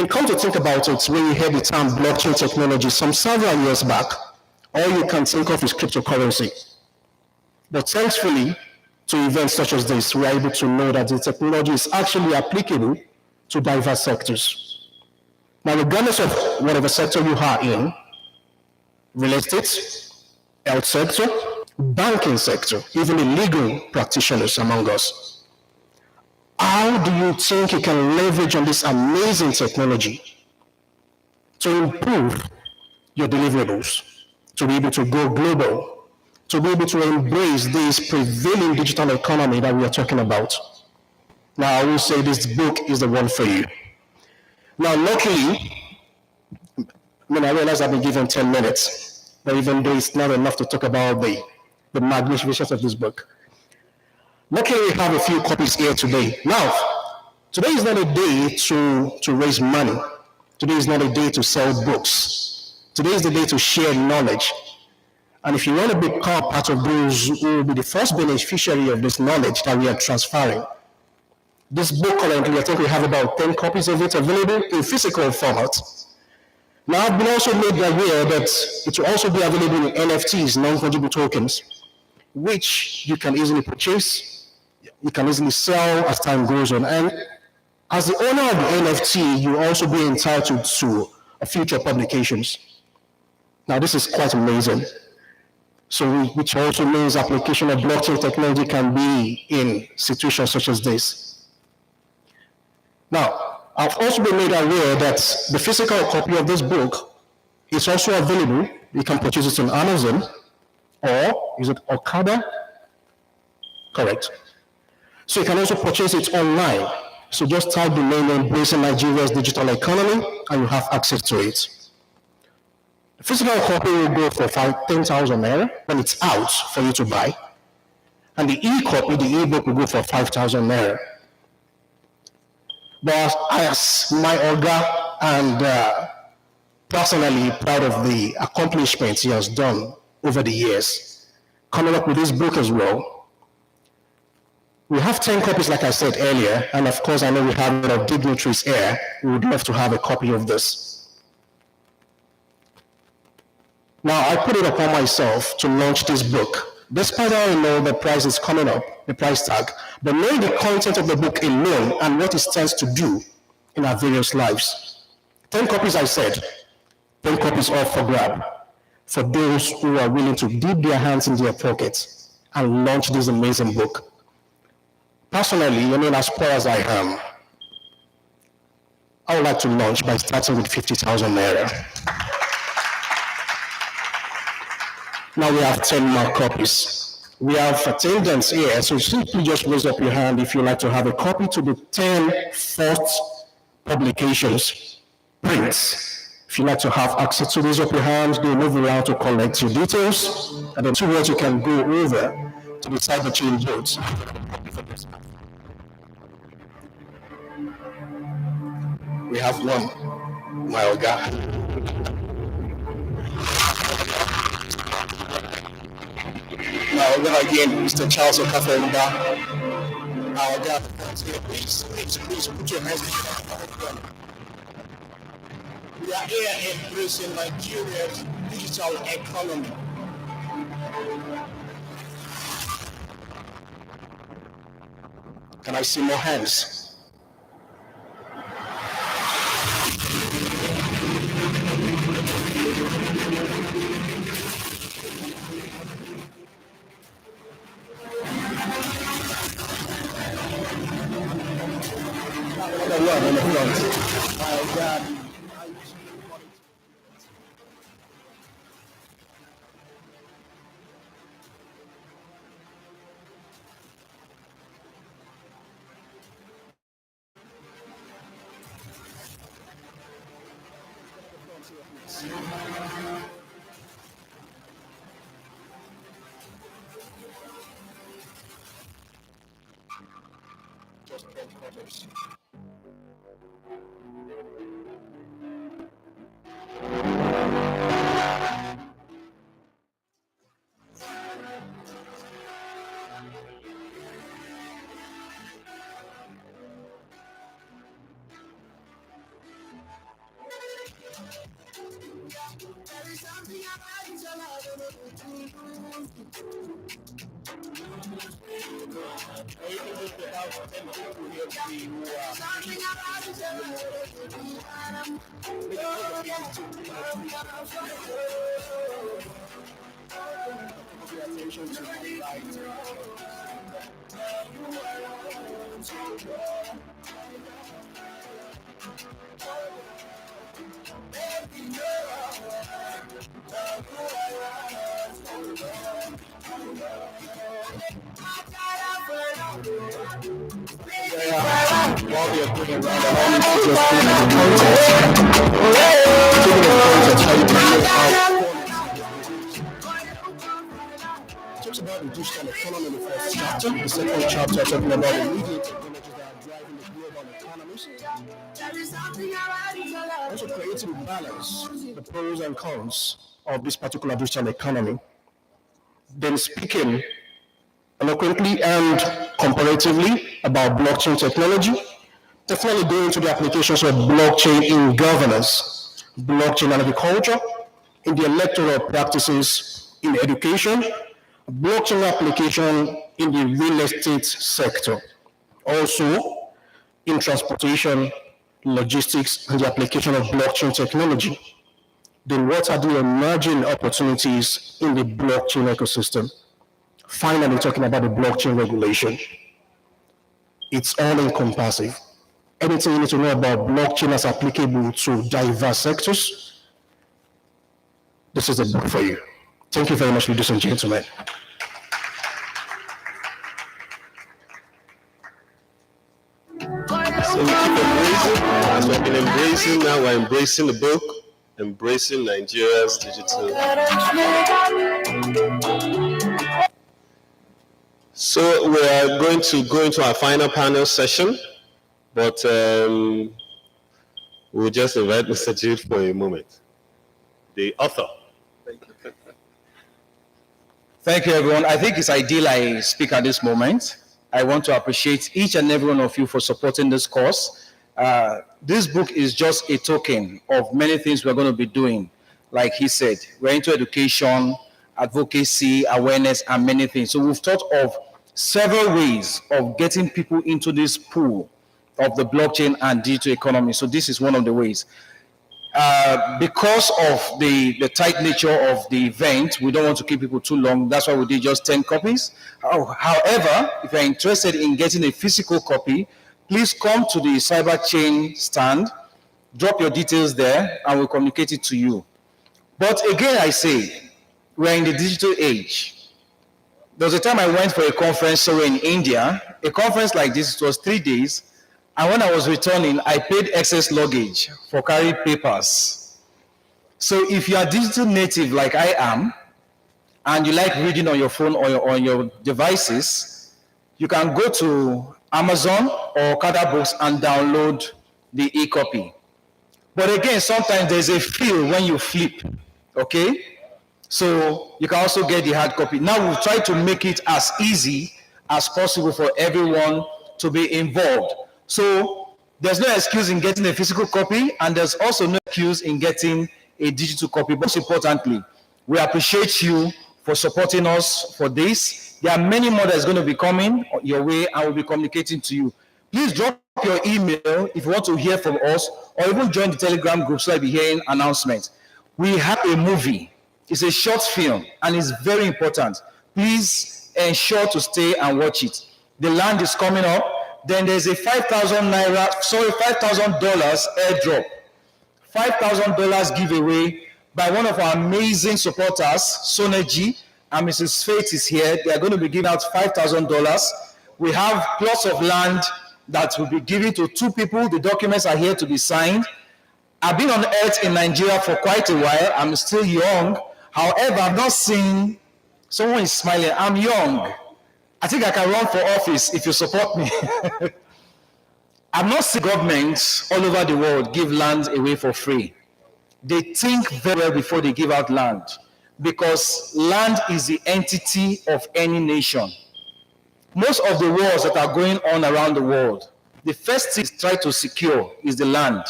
Come to think about it, when you hear the term blockchain technology some several years back, all you can think of is cryptocurrency. But thankfully, to events such as this, we are able to know that the technology is actually applicable to diverse sectors. Now, regardless of whatever sector you are in, real estate, health sector, banking sector, even the legal practitioners among us, how do you think you can leverage on this amazing technology to improve your deliverables, to be able to go global, to be able to embrace this prevailing digital economy that we are talking about? Now, I will say this book is the one for you. Now, luckily, I realize I've been given 10 minutes, but even though it's not enough to talk about the magnificence of this book, luckily we have a few copies here today. Now, today is not a day to raise money. Today is not a day to sell books. Today is the day to share knowledge. And if you want to become part of those who will be the first beneficiary of this knowledge that we are transferring, this book currently, I think we have about 10 copies of it available in physical format. Now, I've been also made aware that it will also be available in NFTs, non-fungible tokens, which you can easily purchase, you can easily sell as time goes on. And as the owner of the NFT, you will also be entitled to future publications. Now, this is quite amazing. So, which also means application of blockchain technology can be in situations such as this. Now, I've also been made aware that the physical copy of this book is also available. You can purchase it on Amazon, or is it Okada? Correct. So you can also purchase it online. So just type the name Embracing Nigeria's Digital Economy, and you have access to it. Physical copy will go for 10,000 naira when it's out for you to buy. And the e-copy, the e-book will go for 5,000 naira. But as my Oga and personally proud of the accomplishments he has done over the years, coming up with this book as well. We have 10 copies, like I said earlier, and of course I know we have a lot of dignitaries here who would love to have a copy of this. Now, I put it upon myself to launch this book, despite I know the price is coming up, the price tag, but knowing the content of the book alone and what it stands to do in our various lives. 10 copies, I said, 10 copies all for grab, for those who are willing to dip their hands in their pockets and launch this amazing book. Personally, as poor as I am, I would like to launch by starting with 50,000 naira. Now we have 10 more copies. We have attendants here, so simply just raise up your hand if you'd like to have a copy to the 10 first publications, prints. If you'd like to have access to raise up your hand, they'll move around to collect your details, and then towards you can go over to the cyber chain boards. We have one, my Oga. Now, again, Mr. Charles Okafenda. Our God, please put your hands together. We are here embracing Nigeria's digital economy. Can I see more hands? Talks about the digital economy in the first chapter. The second chapter talking about the media technologies that are driving the global economies. Also creating balance, the pros and cons of this particular digital economy. Then speaking eloquently and comparatively about blockchain technology, definitely going into the applications of blockchain in governance, blockchain in agriculture, in the electoral practices in education, blockchain application in the real estate sector, also in transportation, logistics, and the application of blockchain technology. Then what are the emerging opportunities in the blockchain ecosystem? Finally, talking about the blockchain regulation. It's all encompassing. Anything you need to know about blockchain as applicable to diverse sectors, this is the book for you. Thank you very much, ladies and gentlemen. So we keep embracing, as we've been embracing, now we're embracing the book, embracing Nigeria's digital. So we are going to go into our final panel session, but we'll just invite Mr. Jude for a moment, the author. Thank you, everyone. I think it's ideal I speak at this moment. I want to appreciate each and every one of you for supporting this course. This book is just a token of many things we're going to be doing. Like he said, we're into education, advocacy, awareness, and many things. So we've thought of several ways of getting people into this pool of the blockchain and digital economy. So this is one of the ways. Because of the tight nature of the event, we don't want to keep people too long. That's why we did just 10 copies. However, if you're interested in getting a physical copy, please come to the CyberChain stand, drop your details there, and we'll communicate it to you. But again, I say, we're in the digital age. There was a time I went for a conference somewhere in India. A conference like this, it was 3 days. And when I was returning, I paid excess luggage for carrying papers. So if you are digital native like I am, and you like reading on your phone or on your devices, you can go to Amazon or Okada Books and download the e-copy. But again, sometimes there's a feel when you flip, okay? So you can also get the hard copy. Now we've tried to make it as easy as possible for everyone to be involved. So there's no excuse in getting a physical copy, and there's also no excuse in getting a digital copy. Most importantly, we appreciate you for supporting us for this. There are many more that's going to be coming your way, and we'll be communicating to you. Please drop your email if you want to hear from us, or even join the Telegram group so you'll be hearing announcements. We have a movie. It's a short film, and it's very important. Please ensure to stay and watch it. The land is coming up. Then there's a $5,000 airdrop, $5,000 giveaway by one of our amazing supporters, Soneji, and Mrs. Faith is here. They are going to be giving out $5,000. We have plots of land that will be given to 2 people. The documents are here to be signed. I've been on earth in Nigeria for quite a while. I'm still young. However, I've not seen, someone is smiling, I'm young. I think I can run for office if you support me. I've not seen governments all over the world give land away for free. They think very well before they give out land, because land is the entity of any nation. Most of the wars that are going on around the world, the first thing to try to secure is the land.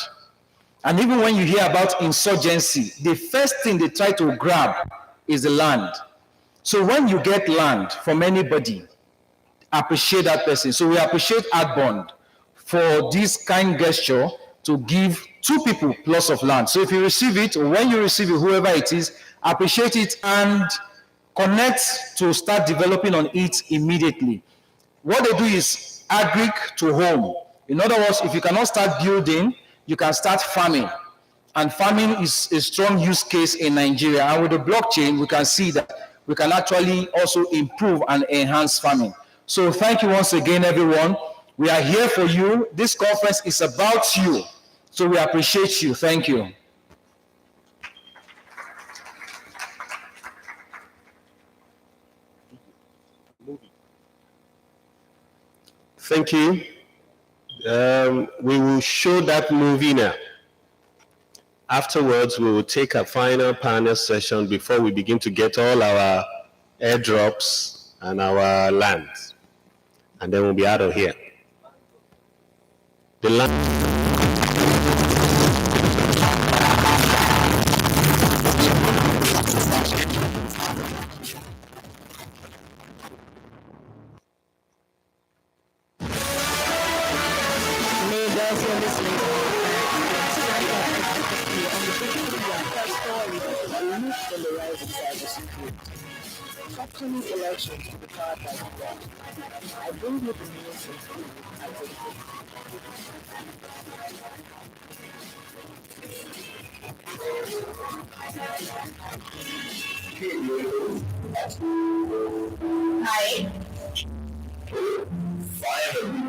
And even when you hear about insurgency, the first thing they try to grab is the land. So when you get land from anybody, appreciate that person. So we appreciate Adbond for this kind gesture to give 2 people plots of land. So if you receive it, or when you receive it, whoever it is, appreciate it and connect to start developing on it immediately. What they do is agric to home. In other words, if you cannot start building, you can start farming. And farming is a strong use case in Nigeria. And with the blockchain, we can see that we can actually also improve and enhance farming. So thank you once again, everyone. We are here for you. This conference is about you. So we appreciate you. Thank you. Thank you. We will show that movie now. Afterwards, we will take a final panel session before we begin to get all our airdrops and our land. And then we'll be out of here. The land. Upcoming elections to be powered by the I bring you the news and food and Hi. Finally,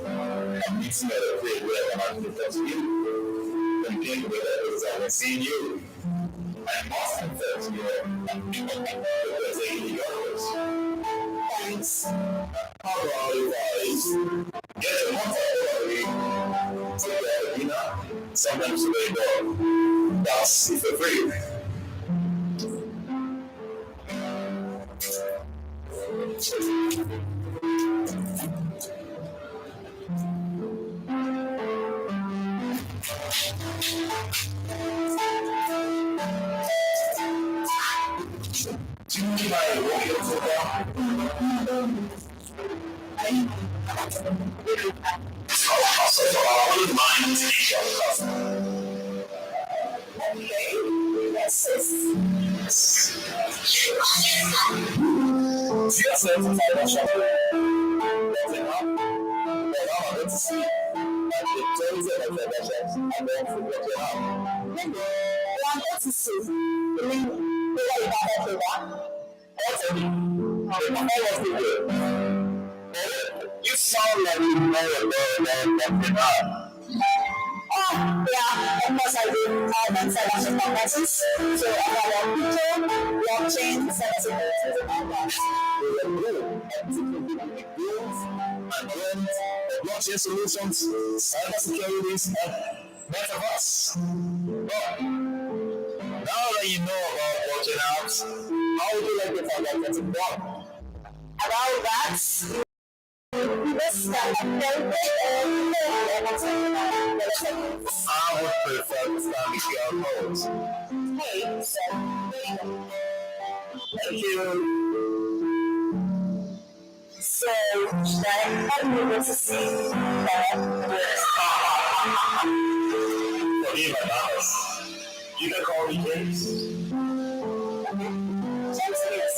I'm meeting at a place where I can continue with because I was seeing you. I must confess you're taking yours. Thanks. How about you guys? Get your contact already. Sometimes they don't. That's if you're free. Do you mean I walk your football? I wouldn't mind taking your cousin. Okay, yes. Do you have some financial nothing up? Well, I'm going to see. The terms of financials and then for what you have. I'm going to see. You sound like you know what Oh, yeah, of course I do. I done cyber conferences, so I have a crypto, blockchain, cybersecurity, and all that. And blockchain solutions, cybersecurity, and metaverse. But now that you know about blockchain apps, how would you like to find out what's involved? About that, I would prefer to stand with your host. Hey, so thank you. So, should I have you able to see that? Forgive my manners. You can call me James. James, yes.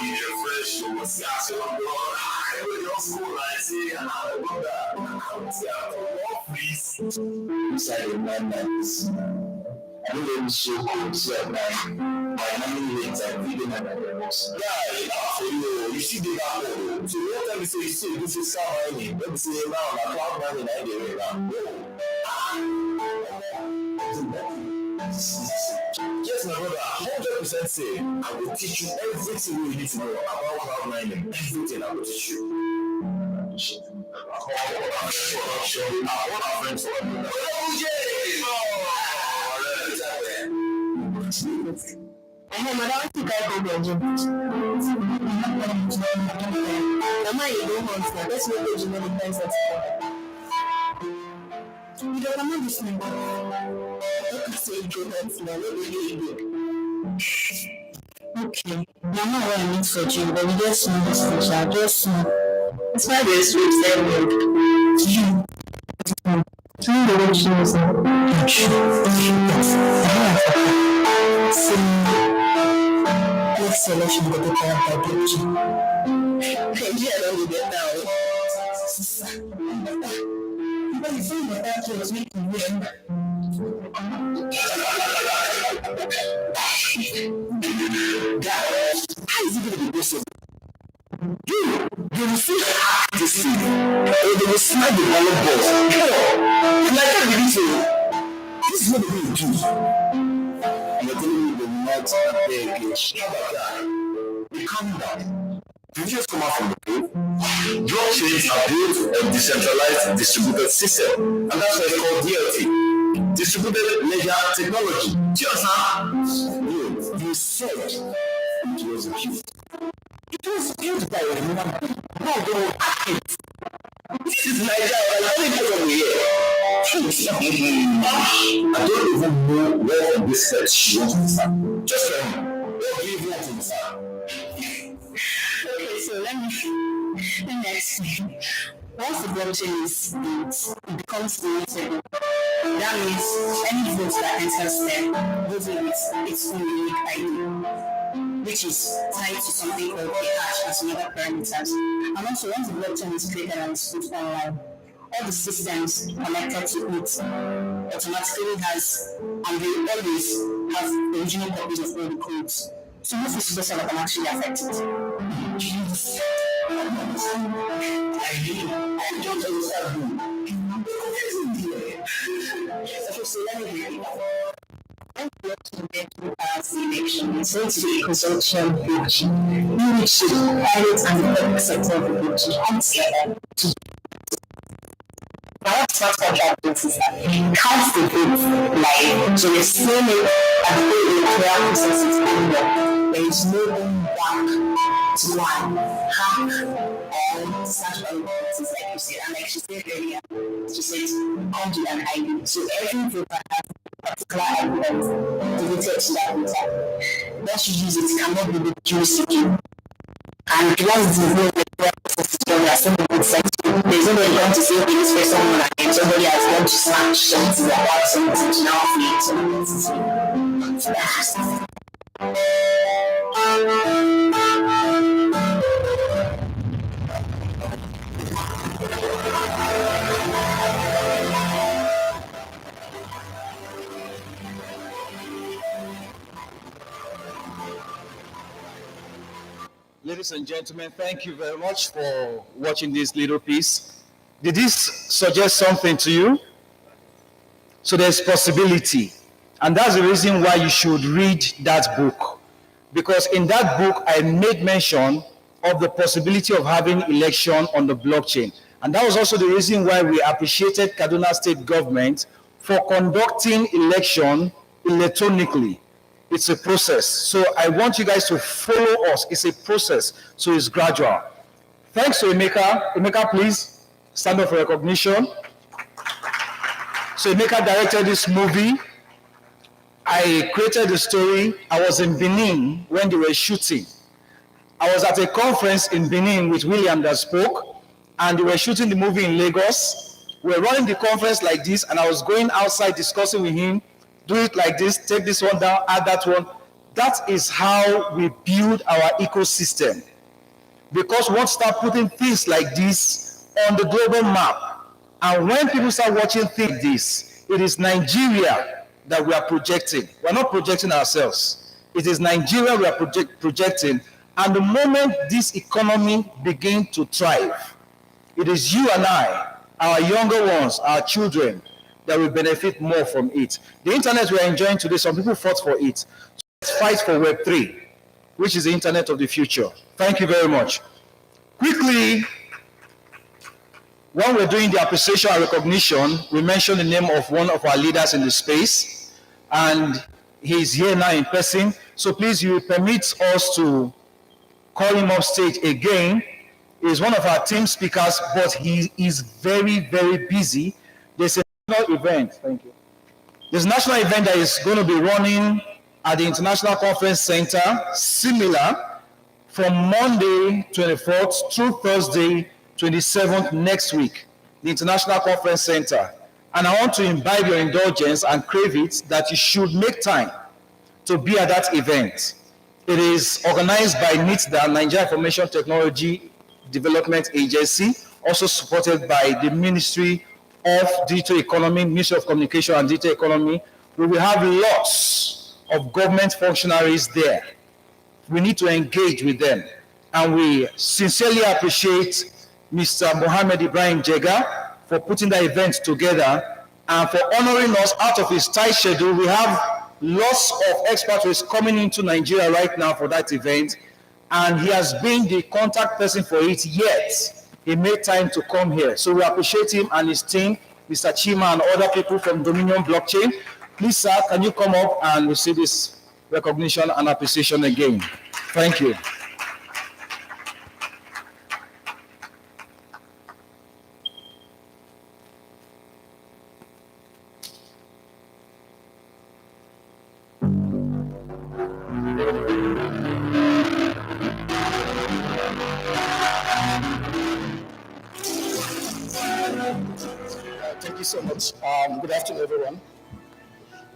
You're fresh, you're Wisconsin, I'm with your school, I see, and I love that. Please. Inside my nights. I don't so cold, so my money rates are feeding my neighbors. Yeah, for you see the apple. So what time you say you see this is mining? Let me say now, I cloud mining, I get it now. Yes, my brother, 100% say I will teach you everything you need to know about cloud mining. Everything I will teach you. I want our friends for me. I think I go to the Mama, you don't want to. Let's make the many times that's you don't want to listen. I say you don't want to. Okay. Mama, I need for you, but we just know this special. Just it's why there's sweet everywhere. Tell the way she was. Next selection will be done by Gucci. I don't need it now. But you see what that was making win. How is it going to be possible? You will see the seed, or they will smell the ball ball. And I can't believe so. This is what they're going to do. I'm telling you, the not beg you. How about that? We calm down. Did you just come out from the pool? Blockchains are built on decentralized distributed system, and that's why it's called DLT, distributed ledger technology. Do you understand? You said it was built. It was built by a woman. No, they will hack it. This is Nigeria. I don't even know here. I don't even know where this set she wants to start. Just tell me, where do you want to start? Okay, so let me explain. Once the blockchain is built, it becomes immutable. That means any vote that enters there goes with its own unique ID, which is tied to something called a hash and some other parameters. And also, once the blockchain is created and is put online, all the systems connected to it automatically has, and they always have original copies of all the codes. So most visitors can actually affect it. I don't understand. Okay, so let me hear you. When we want to get to election, it's going to be a consortium which the private and the public sector will be joined together to my smart contract is that count the votes live. So you're seeing it at the way the prayer process is going on. There is no going back to one hack or such policies like you said. And like she said earlier, she said, come to an ID. So every voter has particular evidence related to that voter. Once you use it, it cannot be the jurisdiction. And once the vote there's nobody going to say, okay, this person and somebody has gone to snatch something about something now for it. Ladies and gentlemen, thank you very much for watching this little piece. Did this suggest something to you? So there's possibility. And that's the reason why you should read that book. Because in that book, I made mention of the possibility of having election on the blockchain. And that was also the reason why we appreciated Kaduna State government for conducting election electronically. It's a process. So I want you guys to follow us. It's a process. So it's gradual. Thanks to Emeka. Emeka, please stand up for recognition. So Emeka directed this movie. I created the story. I was in Benin when they were shooting. I was at a conference in Benin with William that spoke, and they were shooting the movie in Lagos. We were running the conference like this, and I was going outside discussing with him. Do it like this, take this one down, add that one. That is how we build our ecosystem. Because we want to start putting things like this on the global map. And when people start watching things like this, it is Nigeria that we are projecting. We're not projecting ourselves. It is Nigeria we are projecting. And the moment this economy begins to thrive, it is you and I, our younger ones, our children, that will benefit more from it. The internet we are enjoying today, some people fought for it. So let's fight for Web3, which is the internet of the future. Thank you very much. Quickly, when we're doing the appreciation and recognition, we mentioned the name of one of our leaders in the space, and he's here now in person. So please, you permit us to call him up stage again. He's one of our team speakers, but he is very, very busy. There's a national event. Thank you. There's a national event that is going to be running at the International Conference Center, similar, from Monday 24th through Thursday 27th next week, the International Conference Center. And I want to imbibe your indulgence and crave it that you should make time to be at that event. It is organized by NITDA, Nigeria Information Technology Development Agency, also supported by the Ministry of Digital Economy, Ministry of Communication and Digital Economy. We will have lots of government functionaries there. We need to engage with them. And we sincerely appreciate Mr. Mohammed Ibrahim Jega for putting the event together and for honoring us out of his tight schedule. We have lots of expatriates coming into Nigeria right now for that event, and he has been the contact person for it, yet he made time to come here. So we appreciate him and his team, Mr. Chima and other people from Dominion Blockchain. Please, sir, can you come up and receive this recognition and appreciation again? Thank you. Thank you so much. Good afternoon, everyone.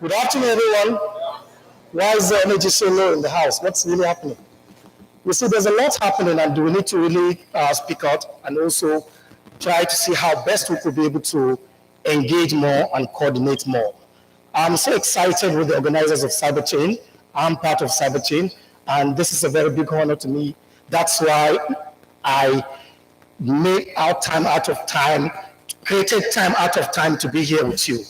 Good afternoon, everyone. Why is the energy so low in the house? What's really happening? You see, there's a lot happening, and we need to really speak out and also try to see how best we could be able to engage more and coordinate more. I'm so excited with the organizers of Cyberchain. I'm part of Cyberchain, and this is a very big honor to me. That's why I made time out of time to created time out of time to be here with you.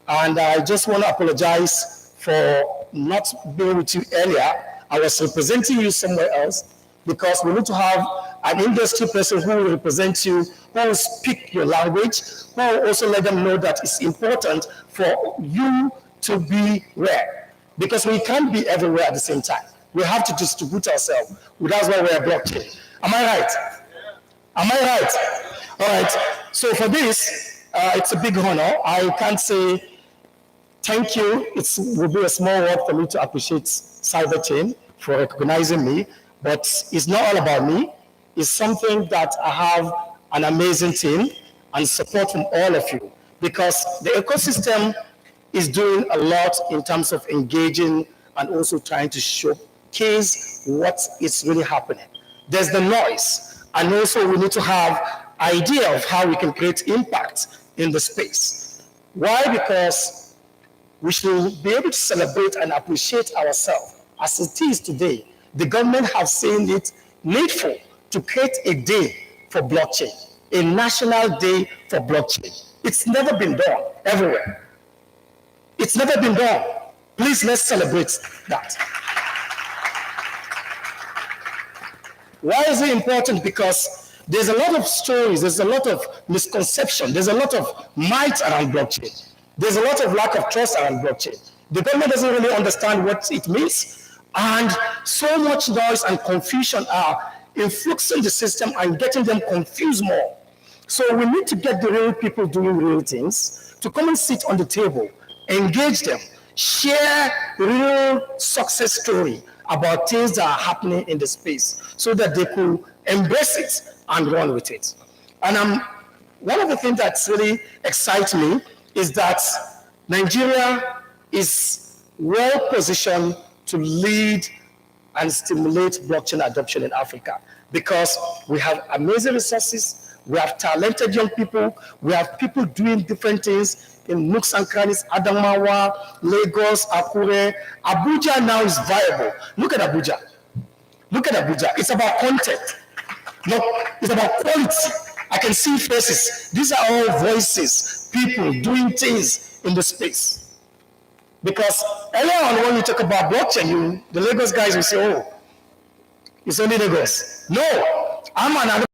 And I just want to apologize for not being with you earlier. I was representing you somewhere else because we need to have an industry person who will represent you, who will speak your language, who will also let them know that it's important for you to be where. Because we can't be everywhere at the same time. We have to distribute ourselves. That's why we're blockchain. Am I right? Am I right? All right. So for this, it's a big honor. I can't say thank you. It will be a small word for me to appreciate Cyberchain for recognizing me, but it's not all about me. It's something that I have an amazing team and support from all of you, because the ecosystem is doing a lot in terms of engaging and also trying to showcase what is really happening. There's the noise, and also we need to have idea of how we can create impact in the space. Why? Because we should be able to celebrate and appreciate ourselves as it is today. The government have seen it needful to create a day for blockchain, a national day for blockchain. It's never been done everywhere. It's never been done. Please, let's celebrate that. Why is it important? Because there's a lot of stories, there's a lot of misconception, there's a lot of might around blockchain. There's a lot of lack of trust around blockchain. The government doesn't really understand what it means, and so much noise and confusion are influxing the system and getting them confused more. So we need to get the real people doing real things to come and sit on the table, engage them, share real success story about things that are happening in the space so that they could embrace it and run with it. And one of the things that really excites me is that Nigeria is well positioned to lead and stimulate blockchain adoption in Africa, because we have amazing resources, we have talented young people, we have people doing different things in nooks and crannies, Adamawa, Lagos, Akure. Abuja now is viable. Look at Abuja. Look at Abuja. It's about content. No, it's about quality. I can see faces. These are all voices, people doing things in the space. Because earlier on when you talk about blockchain, the Lagos guys will say, oh, it's only Lagos. No, I'm an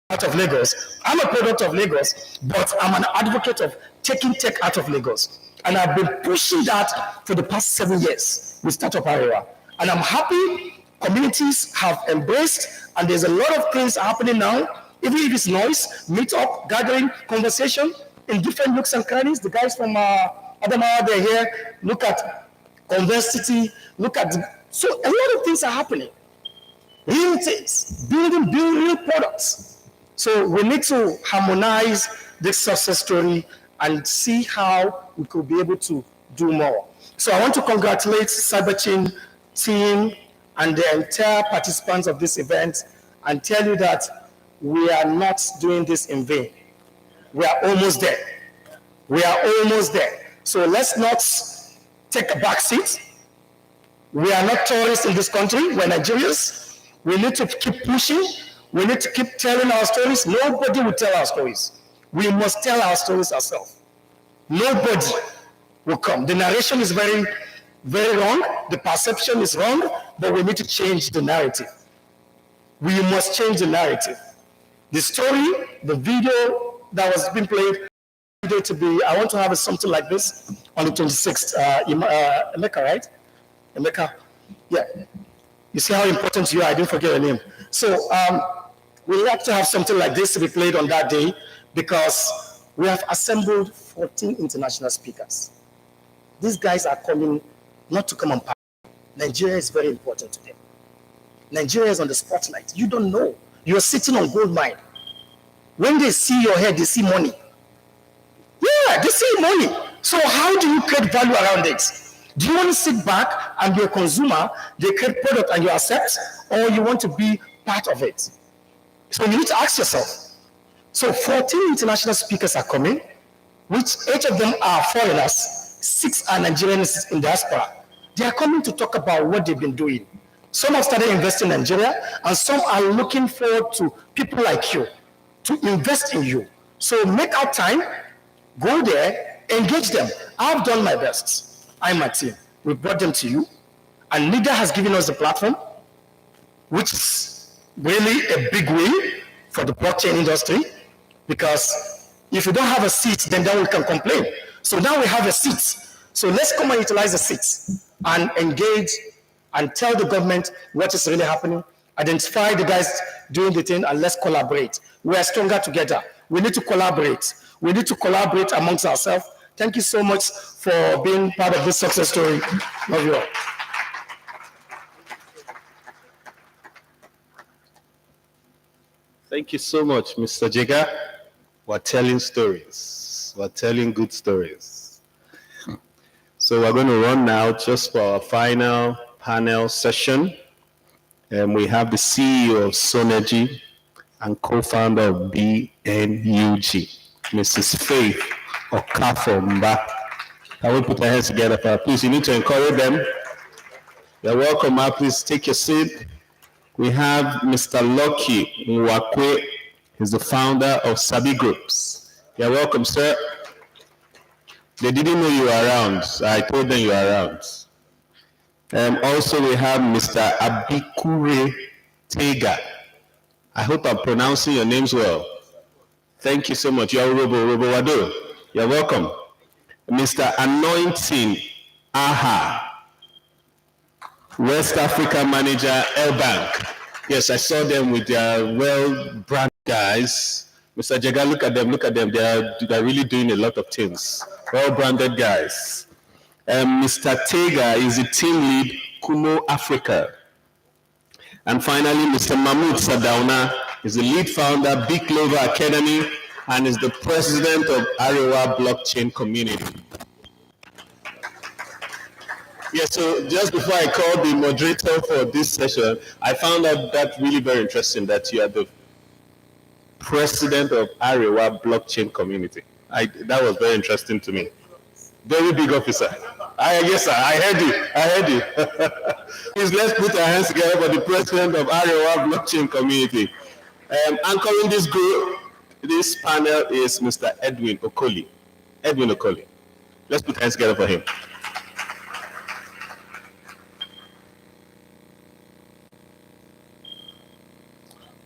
advocate of Lagos. I'm a product of Lagos, but I'm an advocate of taking tech out of Lagos. And I've been pushing that for the past 7 years with Startup Area. And I'm happy communities have embraced, and there's a lot of things happening now, even if it's noise, meet up, gathering, conversation in different nooks and crannies. The guys from Adamawa, they're here. Look at Conversity, look at, so a lot of things are happening. Real things, building real products. So we need to harmonize this success story and see how we could be able to do more. So I want to congratulate Cyberchain team and the entire participants of this event and tell you that we are not doing this in vain. We are almost there. We are almost there. So let's not take a back seat. We are not tourists in this country. We're Nigerians. We need to keep pushing. We need to keep telling our stories. Nobody will tell our stories. We must tell our stories ourselves. Nobody will come. The narration is very, very wrong. The perception is wrong, but we need to change the narrative. We must change the narrative. The story, the video that was being played, I want to have something like this on the 26th. Emeka, right? Emeka, yeah. You see how important you are. I didn't forget your name. So we like to have something like this to be played on that day because we have assembled 14 international speakers. These guys are coming not to come and party. Nigeria is very important to them. Nigeria is on the spotlight. You don't know. You're sitting on gold mine. When they see your head, they see money. Yeah, they see money. So how do you create value around it? Do you want to sit back and be a consumer, they create product and you accept, or you want to be part of it? So you need to ask yourself. So 14 international speakers are coming, which 8 of them are foreigners, 6 are Nigerians in diaspora. They are coming to talk about what they've been doing. Some have started investing in Nigeria, and some are looking forward to people like you to invest in you So make out time, go there, engage them. I've done my best. I'm my team. We brought them to you. And NIDA has given us the platform, which is really a big win for the blockchain industry, because if you don't have a seat, then we can complain. So now we have a seat. So let's come and utilize the seats and engage and tell the government what is really happening, identify the guys doing the thing, and let's collaborate. We are stronger together. We need to collaborate. We need to collaborate amongst ourselves. Thank you so much for being part of this success story. Love you all. Thank you so much, Mr. Jega. We're telling stories. We're telling good stories. So we're going to run now just for our final panel session. And we have the CEO of Sonergy and co-founder of BNUG, Mrs. Faith Okafomba. Can we put our hands together for her? Please, you need to encourage them. You're welcome, ma. Please take your seat. We have Mr. Lucky Mwakwe. He's the founder of Sabi Groups. You're welcome, sir. They didn't know you were around, so I told them you were around. Also, we have Mr. Abikure Tega. I hope I'm pronouncing your names well. Thank you so much. You're Robo Wado. You're welcome. Mr. Anointing Aha, West Africa manager, L Bank. Yes, I saw them with their well-branded guys. Mr. Jega, look at them. They're really doing a lot of things. Well-branded guys. Mr. Tega is the team lead, Kumo Africa. And finally, Mr. Mahmoud Sadauna is the lead founder, Big Clover Academy, and is the president of Arewa Blockchain Community. Yeah, so just before I called the moderator for this session, I found out that really very interesting that you are the president of Arewa Blockchain Community. That was very interesting to me. Very big officer. Yes, sir. I heard you. Please, let's put our hands together for the president of Arewa Blockchain Community. Anchoring this group, this panel is Mr. Edwin Okoli. Let's put hands together for him.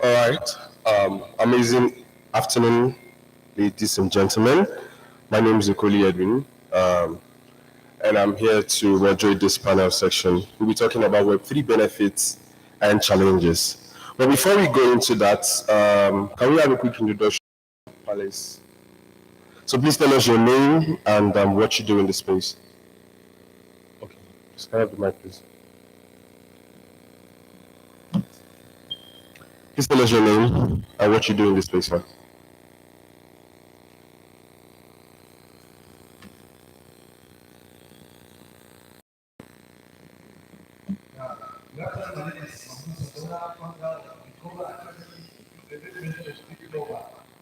All right. Amazing afternoon, ladies and gentlemen. My name is Okoli Edwin, and I'm here to moderate this panel section. We'll be talking about Web3 benefits and challenges. But before we go into that, can we have a quick introduction, Palace? So please tell us your name and what you do in the space. Okay, just can I have the mic, please? Please tell us your name and what you do in this space, sir.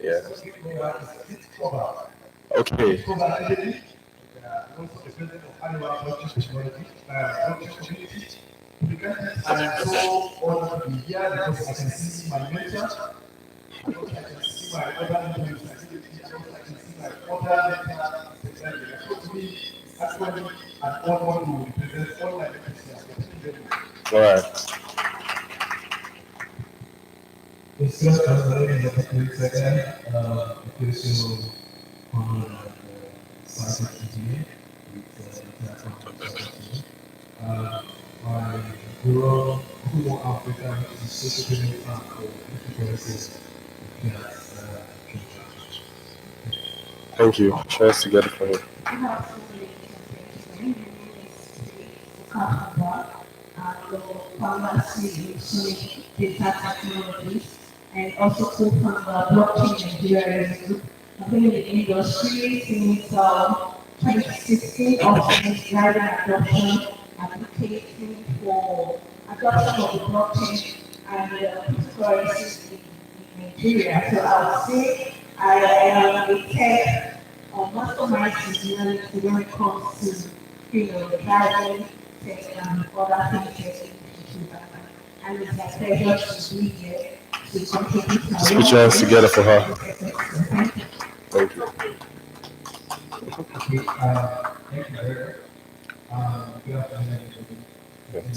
Yeah. Okay. And so all of the media, because I can see my mentor, because I can see my other mentors, I can see my other mentors, so to me, actually, an honor to represent all my mentors. All right. It's just as my name is a quick second, official on cyber engineer with my rural Kumo Africa is socially for enterprises. Thank you. Cheers together for you. Data technologies and also co-founder blockchain Nigeria group. I've been in the industry since 2016, also driving adoption, advocating for adoption of the blockchain and cryptocurrencies in Nigeria. So I would say I am a tech mastermind when it comes to driving tech and other things. And it's a pleasure to be here to contribute. Let's put your hands together for her. Thank you very much. Good afternoon, everybody.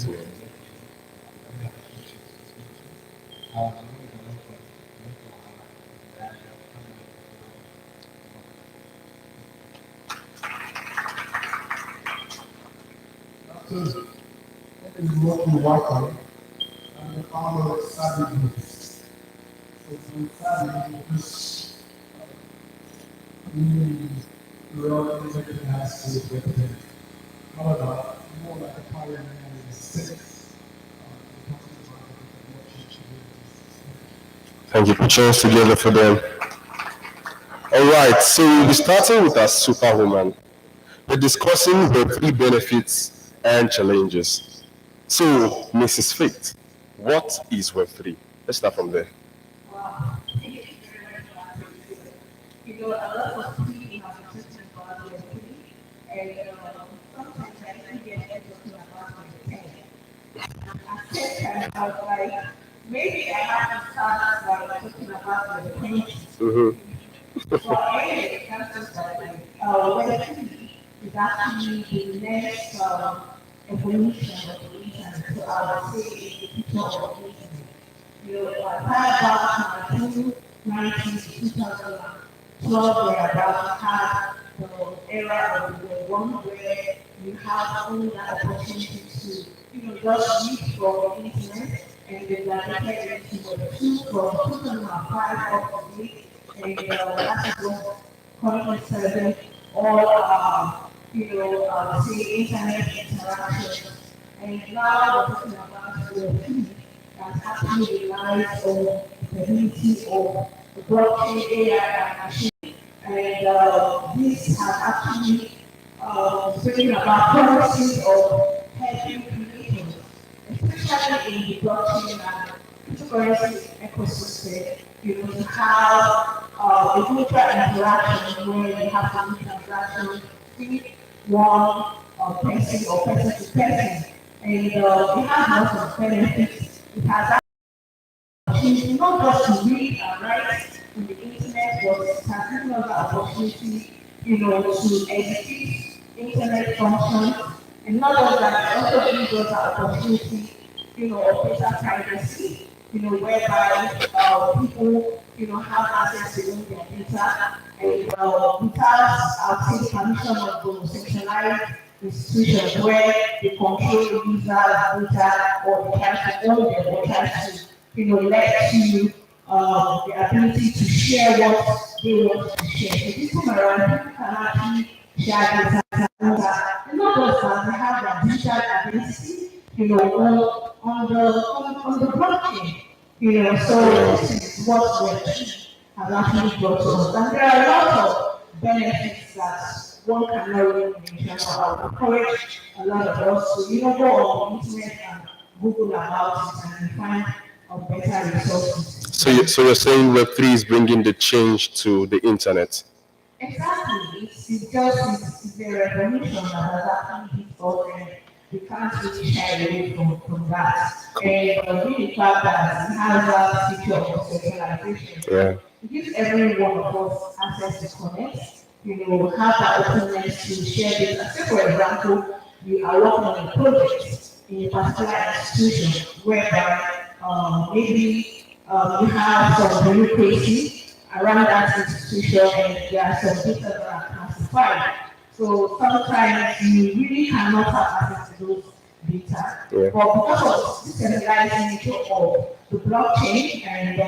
So, that is what we work on, and the power of savvy groups. So, through savvy groups, we all everything has to be represented. However, more like a pioneer in the sense, Thank you. Put your hands together for them. All right, so we'll be starting with our superwoman. We're discussing Web3 benefits and challenges. So, Mrs. Faith, what is Web3? Let's start from there. Wow. Thank you very much for that. You know, a lot of people have written about Web3, and sometimes I think they're talking about Web10. At the same time, I was like, maybe I have to start by talking about Web10. So anyway, that's just like Web3 is actually the next evolution of the internet. So I would say it's the future of the internet. You know, back in 1990s, 2012, thereabouts, had the era of the Web 1 where you have only that opportunity to, just read from the internet, and then navigated into Web 2 from 2005 up to date, and that is what currently serving all, say, internet interaction. And now we're talking about Web 3. That actually relies on the ability of the blockchain, AI, and machine. And this has actually bringing about policies of helping creators, especially in the blockchain and cryptocurrency ecosystem, to have a virtual interaction where you have to do transactions with one person or person to person. And it has lots of benefits. It has opportunity not just to read and write on the internet, but it has given us the opportunity, to execute internet functions. And not just that, it also gives us the opportunity, of data privacy, whereby people, have access to their data, and without, the permission of those centralized institutions where they control the user's data or they try to own them or try to, let you the ability to share what they want to share. So this time around, people can actually share data, and not just that, they have their digital identity, on the blockchain. So this is what Web3 has actually brought to us. And there are a lot of benefits that one cannot really mention, but I would encourage a lot of us to, go on the internet and Google about it and find better resources. So you're saying Web3 is bringing the change to the internet? Exactly. It's just the revolution that has happened before, and we can't really shy away from that. And really the fact that it has that feature of centralization. Yeah. It gives every one of us access to connect, have that openness to share data. Say, for example, you are working on a project in a particular institution whereby maybe you have some bureaucracy around that institution and there are some data that are classified. So sometimes you really cannot have access to those data. Yeah. But because of the centralized nature of the blockchain and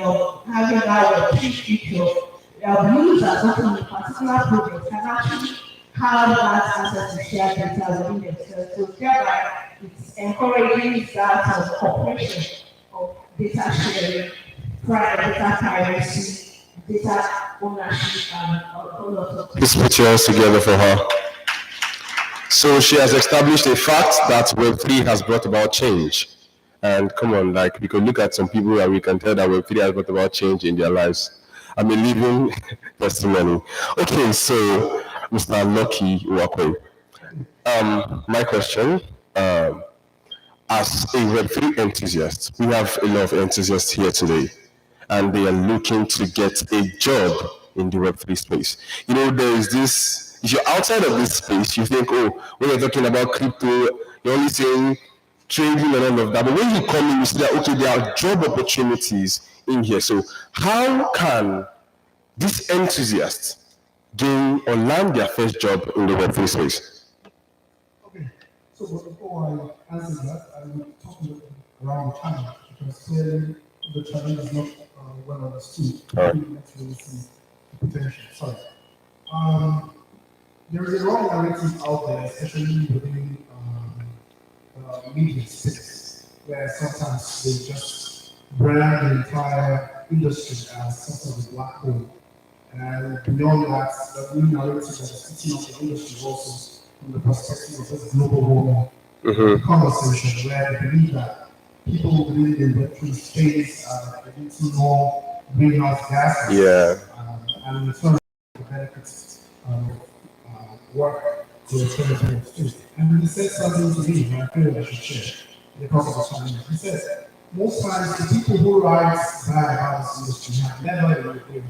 having that feature, users working on a particular project can actually have that access to share data within themselves. So thereby, it's encouraging that cooperation of data sharing, data privacy, data ownership, and all of that. Please put your hands together for her. So she has established a fact that Web3 has brought about change. And come on, like, we could look at some people and we can tell that Web3 has brought about change in their lives. I'm a living testimony. Okay, so Mr. Lucky Wakwe, my question, as a Web3 enthusiast, we have a lot of enthusiasts here today, and they are looking to get a job in the Web3 space. There is this If you're outside of this space, you think, oh, when you're talking about crypto, you're only saying trading and all of that. But when you come in, you see that, okay, there are job opportunities in here. So how can these enthusiasts gain or land their first job in the Web3 space? Okay, so before I answer that, I will talk a little bit around challenge, because clearly the challenge is not well understood. All right. Let's really see the potential. Sorry. There is a wrong narrative out there, especially within media space, where sometimes they just brand the entire industry as some sort of black hole. And beyond that, the new narrative that is sitting on the industry also from the perspective of this global warming conversation, where they believe that people within the Web3 space are producing more greenhouse gases. Yeah. And in turn, the benefits work to the too. And he said something to me, and I feel I should share because of the challenge. He said, most times the people who write bad about this industry have never really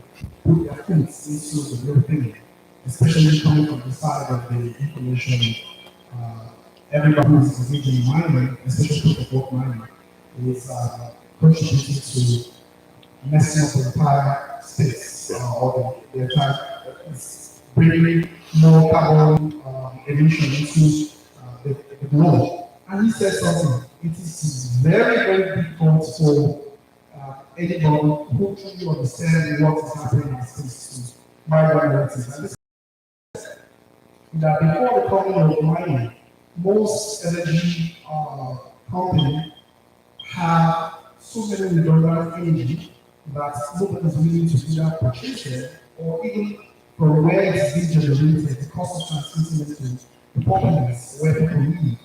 put their feet into the real thing, especially coming from the side of the information. Everybody who is engaging in mining, especially proof of work mining, is contributing to messing up the entire space or the entire bringing more carbon emission into the globe. And he said something. It is very, very difficult for anybody who truly understands what is happening in the space to buy that narrative. And this is that before the coming of mining, most energy companies have so many redundant energy that nobody is willing to either purchase it or even from where it's being generated, the cost of transmitting it to the populace where people live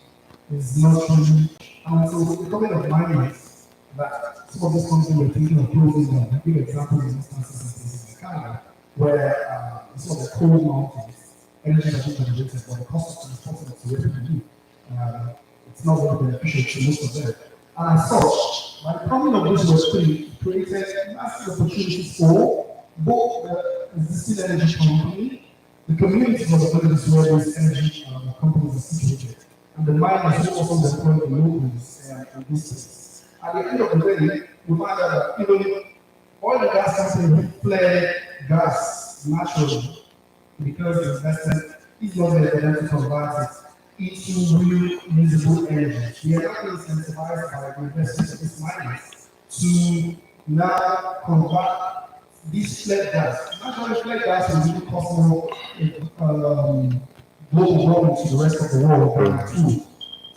is not really. And so the coming of mining is that some of these companies were thinking of closing down. A good example is instances in places like Canada, where some of the coal mountains, energy has been generated, but the cost of transporting it to where people live, it's not very beneficial to most of them. And as such, by the coming of this was created massive opportunities for both the existing energy company, the communities of the villages where these energy companies are situated, and the miners who also employ the locals in this space. At the end of the day, we find out that even oil and gas companies flare gas naturally because the investment is not there for them to convert it into real usable energy. We are not incentivized by the investors of these miners to now convert this flare gas. Naturally, flare gas will really cost more global warming to the rest of the world too.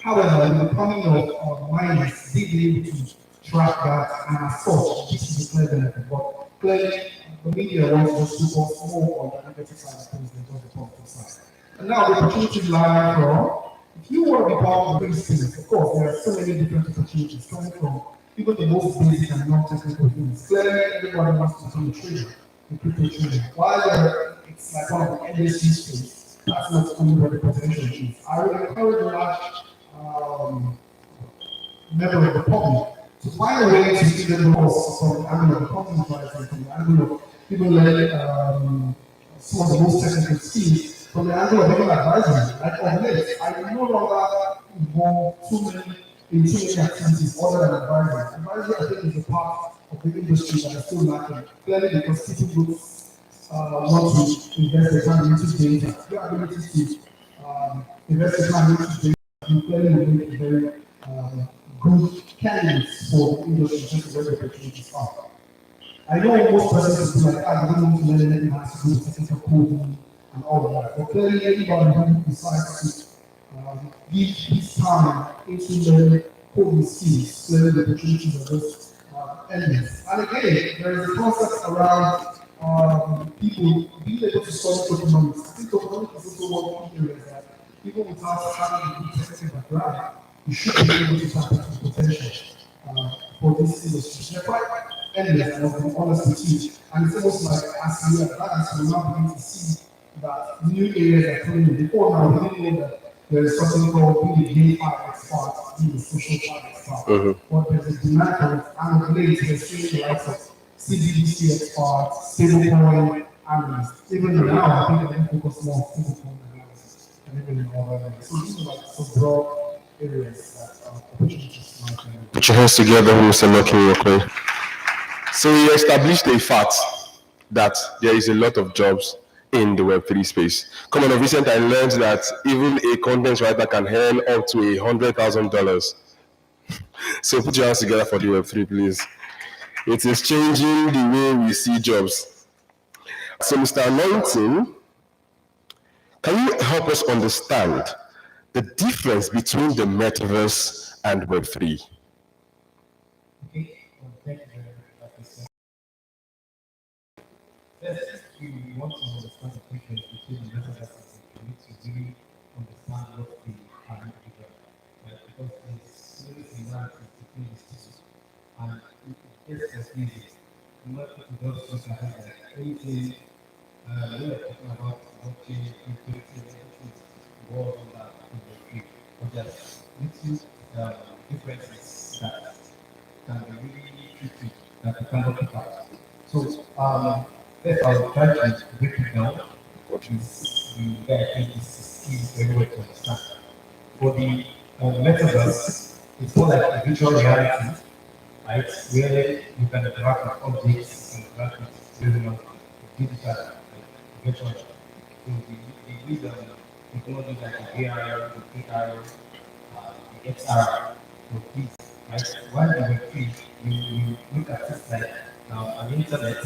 However, with the coming of miners, they be able to track that, and as such, this is a clear benefit. But clearly, the media wants to focus more on the negative side of things than just the positive side. And now the opportunities lie from, if you want to be part of the big space, of course, there are so many different opportunities coming from even the most basic and non-technical things. Clearly, everybody wants to become a trader, a crypto trader. While it's like one of the NDC space, that's not only where the potential is. I would encourage a large member of the public to find a way to see the laws from the angle of the company price, from the angle of people learning some of the most technical skills, from the angle of even advisory. Like of late, I no longer involve too many activities other than advisory. Advisory, I think, is a part of the industry that is still lacking. Clearly, because people groups want to invest their time into data. The ability to invest their time into data, you clearly will make a very good candidates for the industry just where the opportunities are. I know most persons will be like, I don't want to learn anything that has to do with technical coding and all of that. But clearly, anybody who decides to give his time into learning coding skills, clearly the opportunities are just endless. And again, there is a concept around people being able to solve tokenomics. I think tokenomics is also one key area that even without having a technical background, you should be able to tap into potential for this industry. They're quite endless, and I'll be honest with you. And it's almost like as you advance, you're now beginning to see that new areas are coming in. Before now, we didn't know that there is something called being a GameFi expert, being a social fund expert. But there's a demand for it, and of late, we're seeing the likes of CBDC experts, stablecoin, analysts. Even now, I think I focus more on single point analysis and even in other areas. So these are like some broad areas that are opportunities to my Put your hands together, Mr. Lucky, real quick. So we established a fact that there is a lot of jobs in the Web3 space. Come on, of recent I learned that even a content writer can earn up to $100,000. So put your hands together for the Web3, please. It is changing the way we see jobs. So Mr. Anointing, can you help us understand the difference between the metaverse and Web3? Okay, thank you very much. First, we want to understand the difference between the metaverse and we need to really understand what the are together, right? Because there's so many similarities between these two. And it's as easy. Not people just look at it like anything, we are talking about blockchain, cryptocurrency, everything involved in that in the field. But there's little differences that can be really tricky that we cannot pick out. So, first I'll try to break it down. What is the way I think this is very well to understand. For the metaverse, it's more like a virtual reality, right? Where you can interact with objects and interact with digital, like virtual. So the use technology like the AR, the AR, the XR, so these, right? While you were free, you look at things like an internet,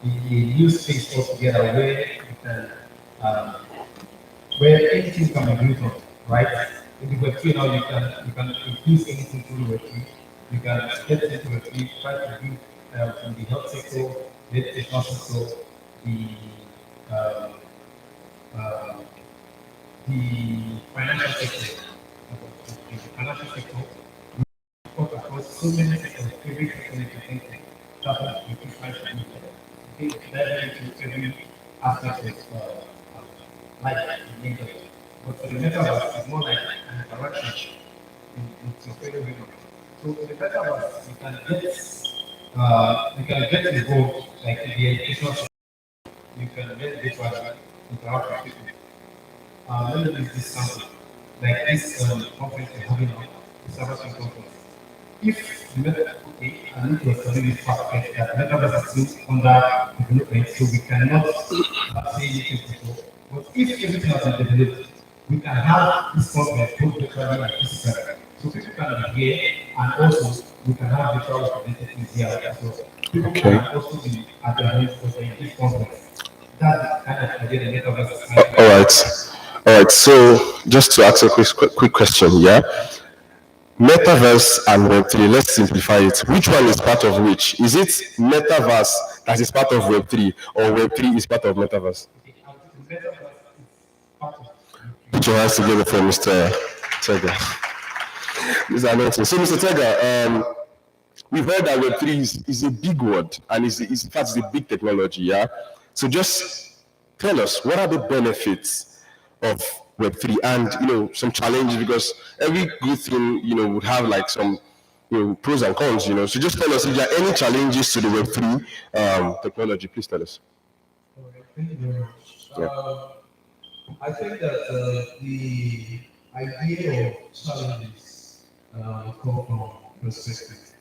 the use space altogether where you can, where anything can be built on, right? In the Web3 now you can infuse anything through the Web3. You can get into Web3, try to build from the health sector, the educational sector, the financial sector. In the financial sector, we talk across so many sectors, every sector you can think of. That's what we try to do. Okay, that into every aspect of life in English. But for the metaverse, it's more like an interaction with your fellow human. So in the metaverse, you can get involved, like in the educational system. You can get virtually interact with people. Let me use this sample, like this conference we're having now, the Cybersecurity conference. If the metaverse, okay, I need to study this aspect that metaverse is still under development, so we cannot say anything before. But if everything has been developed, we can have this conference both virtually and physically. So people can be here, and also we can have virtual representatives here as well. People can also be at the homes for this conference. That's kind of idea the metaverse is. All right. So just to ask a quick question, yeah. Metaverse and Web3, let's simplify it. Which one is part of which? Is it Metaverse that is part of Web3 or Web3 is part of Metaverse? Put your hands together for Mr. Tega. Mr. Anointing. So Mr. Tega, we've heard that Web3 is a big word and is in fact it's a big technology, yeah? So just tell us, what are the benefits of Web3 and, some challenges, because every good thing, would have like some, pros and cons, So just tell us if there are any challenges to the Web3 technology. Please tell us. All right, thank you very much. Yeah. I think that the idea of challenges come from perspective.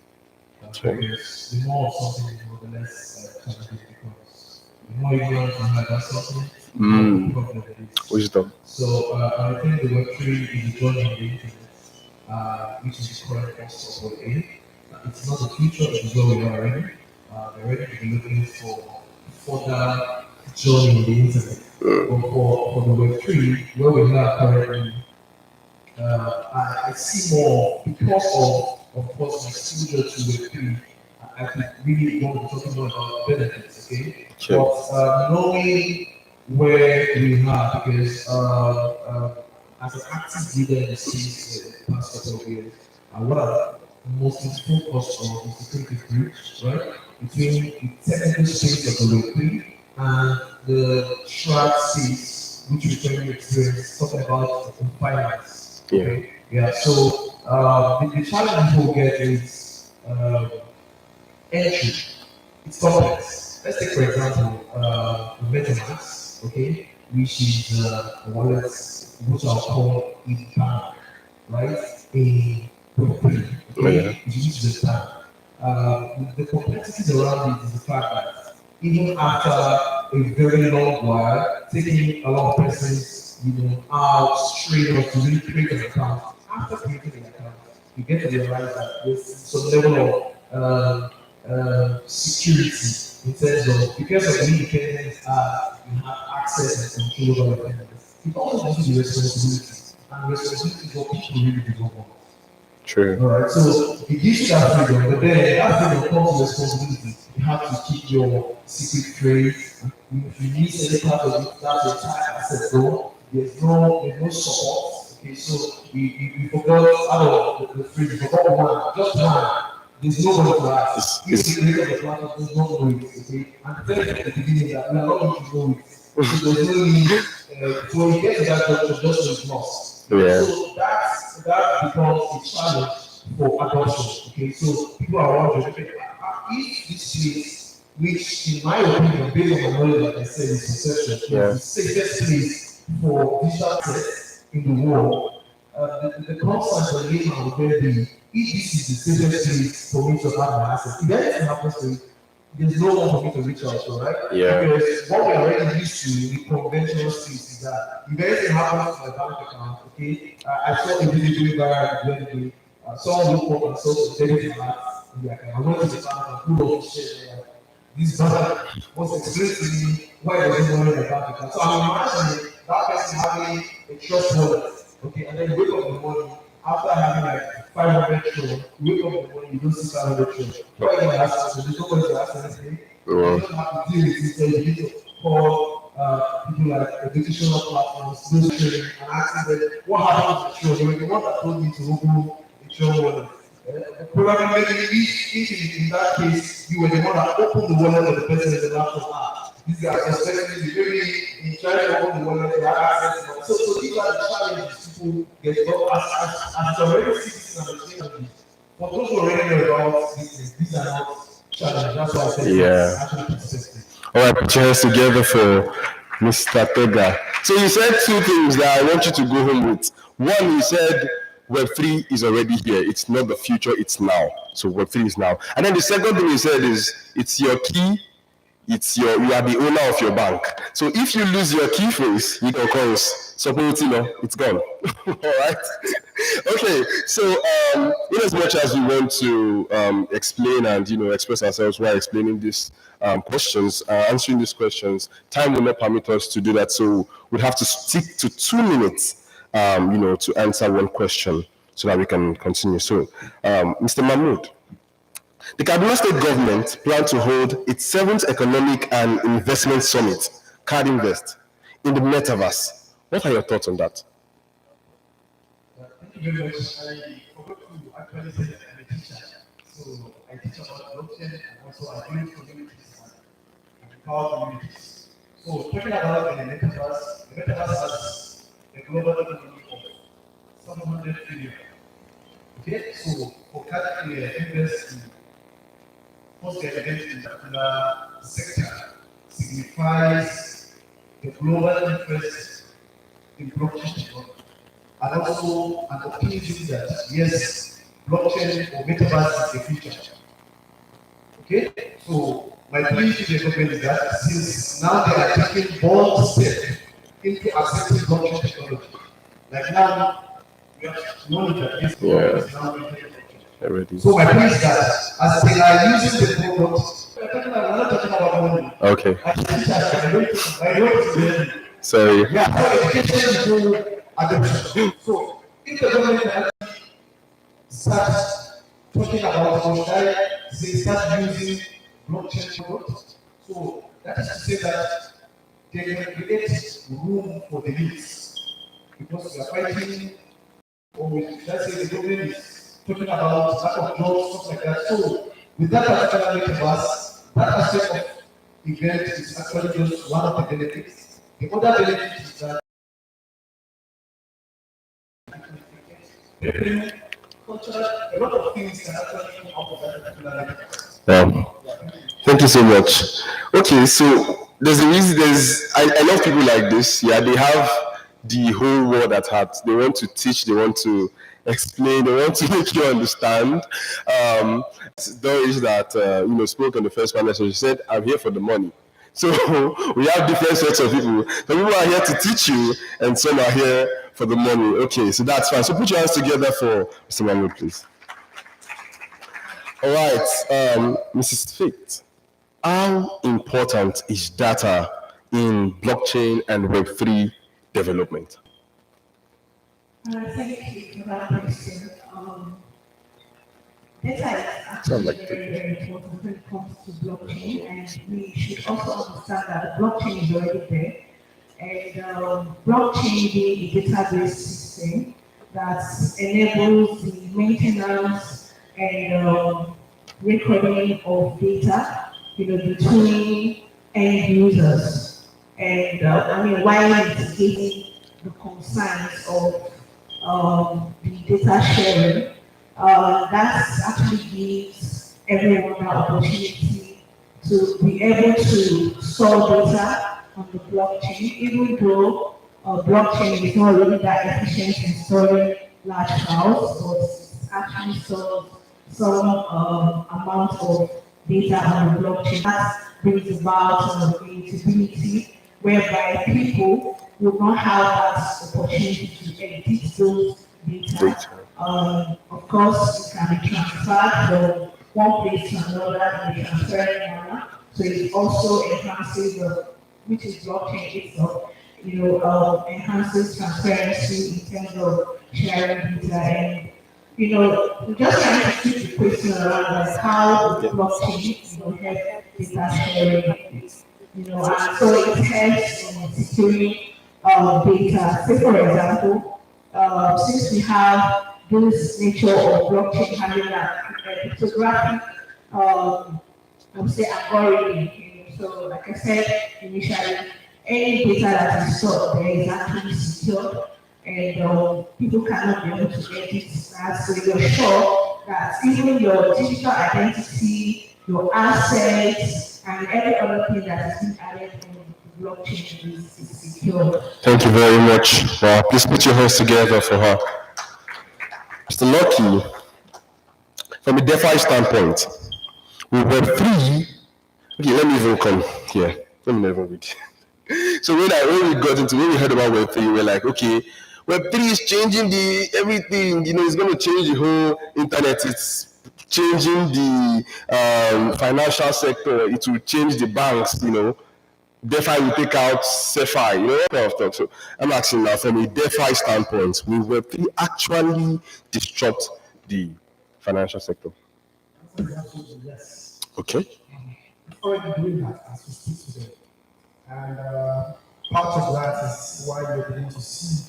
Because the more of something, the less challenging it becomes. The more ignorant you have about something, the more problem it is. Wisdom. So I think the Web3 is a journey in the internet, which is the current cost of Web3. It's not the future, it's where we are already. We're already looking for further journey in the internet. But for the Web3, where we are currently, I see more because of course, my exposure to Web3. I could really want to talk more about benefits, okay? Sure. But knowing where we are, because as an active leader in the space the past couple of years, what are mostly focused on is the critical groups, right? Between the technical space of the Web3 and the shroud space, which we can experience, talking about finance. Okay? Yeah, so the challenge people get is entry. It's complex. Let's take, for example, MetaMask, okay, which is wallets, which are called in bank, right? A Web3, okay, which uses the bank. The complexities around it is the fact that even after a very long while, taking a lot of persons, out straight up to really create an account. After creating an account, you get to realize that there's some level of security in terms of, because of the independence, you have access and control over your finances. It also comes with responsibility, and responsibility is what people really do not want. True. All right, so it gives you that freedom, but then that freedom comes with responsibility. You have to keep your secret trades. If you need any part of it, that's your time asset though. There's no support. Okay, so you forgot out of the fridge, you forgot one, just one. There's nobody to ask. If you create the platform, there's no know it. Okay, and tell them at the beginning that we are not going to know it. So there's no need. So when you get to that junction, just is lost. Yeah. So that becomes a challenge for adoption. Okay, so people are wondering, if this place, which in my opinion, based on the knowledge, like I said, is perception, is the safest place for digital threats in the world, the concept of layman would then be, if this is the safest place for me to have my assets, if anything happens to it, there's no one for me to reach out to, right? Yeah. Because what we are already used to in the conventional space is that if anything happens to my bank account, okay, I saw a video going viral the other day. Someone woke up and saw some debit alert in the account. I went to the bank and pulled off the share. This bank was explaining to me why there was money in the bank account. So I'm imagining that person having a trust wallet, okay, and then you wake up in the morning after having like 500 trillion, you wake up in the morning, you don't see 500 trillion. Why are you going to ask? So there's no point to ask anything. You don't have to deal with it, so you need to call people like educational platforms, those training, and ask them what happened to the trillion. The one that told me to open a trillion wallet. Probably maybe if in that case you were the one that opened the wallet of the person in the laptop. These guys are suspecting you, maybe in trying to open the wallet, you have access to it. So these are the challenges people get. But as already citizens and citizens, for those who already know about these are not challenges. That's why I said it's actually persistent. All right, put your hands together for Mr. Tega. So you said two things that I want you to go home with. One, you said Web3 is already here. It's not the future, it's now. So Web3 is now. And then the second thing you said is it's your key, you are the owner of your bank. So if you lose your key phrase, you can call us. So it's gone. All right. Okay. So in as much as we want to explain and express ourselves while explaining these questions, answering these questions, time will not permit us to do that. So we'd have to stick to 2 minutes. To answer one question so that we can continue. So, Mr. Mahmood, the Kaduna State government plans to hold its 7th Economic and Investment Summit, Card Invest, in the metaverse. What are your thoughts on that? Thank you very much. I forgot to actually say that I'm a teacher. So I teach about blockchain and also I build communities and empower communities. So talking about the metaverse has a global economy of 700 billion. Okay, so for Card Invest, first the event in the particular sector signifies the global interest in blockchain technology, and also an optimism that yes, blockchain or metaverse is the future. Okay, so my plea to the government is that since now they are taking bold steps into accepting blockchain technology, like now we have knowledge that this is now Already. So my plea is that as they are using the product, we're not talking about money. Okay. I don't Sorry. yeah, so education is no adoption. So if the government actually starts talking about blockchain, they start using blockchain products. So that is to say that they can create room for the needs. Because we are fighting, or let's say the government is talking about lack of jobs, stuff like that. So with that particular metaverse, that aspect of event is actually just one of the benefits. The other benefit is that a lot of things can actually come out of that particular metaverse. Thank you so much. Okay, so there's a reason. I love people like this. Yeah, they have the whole world at heart. They want to teach. They want to explain. They want to make you understand. Doris that spoke on the first panel. So she said, "I'm here for the money." So we have different sets of people. Some people are here to teach you, and some are here for the money. Okay, so that's fine. So put your hands together for Mr. Mahmood, please. All right, Mrs. Faith, how important is data in blockchain and Web3 development? Thank you for that question. Data is actually very, very important when it comes to blockchain, and we should also understand that the blockchain is already there. And blockchain being a database system that enables the maintenance and recording of data, between end users. And while mitigating the concerns of the data sharing, that actually gives everyone the opportunity to be able to store data on the blockchain, even though blockchain is not really that efficient in storing large files, but it actually stores some amount of data on the blockchain. That brings about immutability, whereby people will not have that opportunity to edit those data. Of course, it can be transferred from one place to another in a transparent manner. So it also enhances which is blockchain itself, enhances transparency in terms of sharing data. And we're just trying to keep the question around how the blockchain help data sharing. And so it helps in securing data. Say for example, since we have this nature of blockchain having a cryptographic, I would say, algorithm. So, like I said initially, any data that is stored there is actually secured, and people cannot be able to edit that. So you're sure that even your digital identity, your assets, and every other thing that is being added on the blockchain is secure. Thank you very much. Please put your hands together for her. Mr. Lucky, from a DeFi standpoint, with Web3, okay, let me even come here. Let me never read. So when we heard about Web3, we're like, okay, Web3 is changing everything. It's going to change the whole internet. It's changing the financial sector. It will change the banks. DeFi will take out CeFi. What kind of stuff. So I'm asking now, from a DeFi standpoint, will Web3 actually disrupt the financial sector? Absolutely, yes. Okay. Already doing that as we speak today. And part of that is why we're beginning to see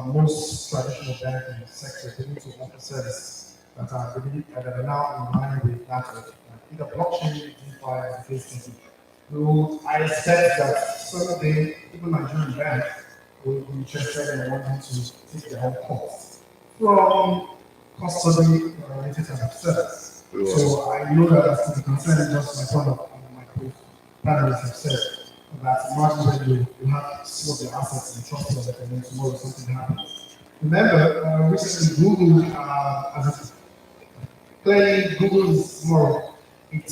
most traditional banking sectors beginning to offer services that are now in line with that of either blockchain, DeFi, and Facebook. So I expect that someday even Nigerian banks will be interested in wanting to take their own cost from custody related to service. So I know that that's the concern, just like one of my panelists have said, that imagine when you have some of your assets in trust wallet and then tomorrow something happens. Remember, recently Google, clearly Google is more a big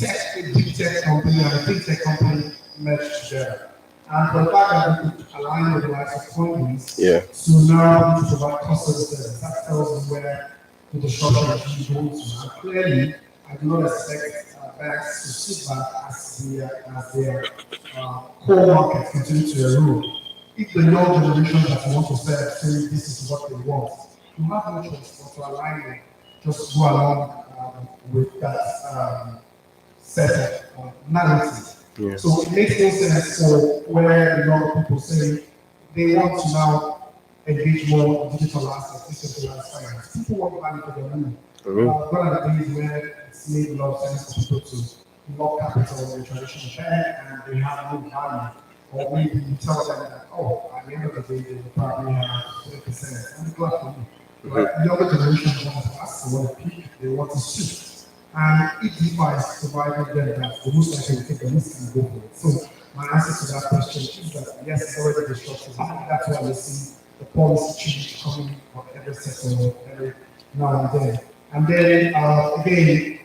tech company and a big tech company merged together. And for the fact that we could align with the likes of Coinbase to now provide custody service, that tells you where the disruption actually goes to. And clearly, I do not expect banks to sit back as their core market continue to erode. If the young generation that want to say this is what they want, you have no choice but to align it, just go along with that set of narrative. Yes. So it makes no sense for where a lot of people say they want to now engage more in digital assets, decentralized finance. People want money for their money. One of the things where it's made a lot of sense for people to lock capital in a traditional bank and they have no value. Or maybe you tell them that, at the end of the day, they will probably have 20%. I'm glad for you. But the younger generation want to pass, they want to peak, they want to shift. And if DeFi is providing them that, the most likely will take the risk and go for it. So my answer to that question is that yes, it's already disruptive. I think that's why we see the policy change coming on every sector every now and then. And then again,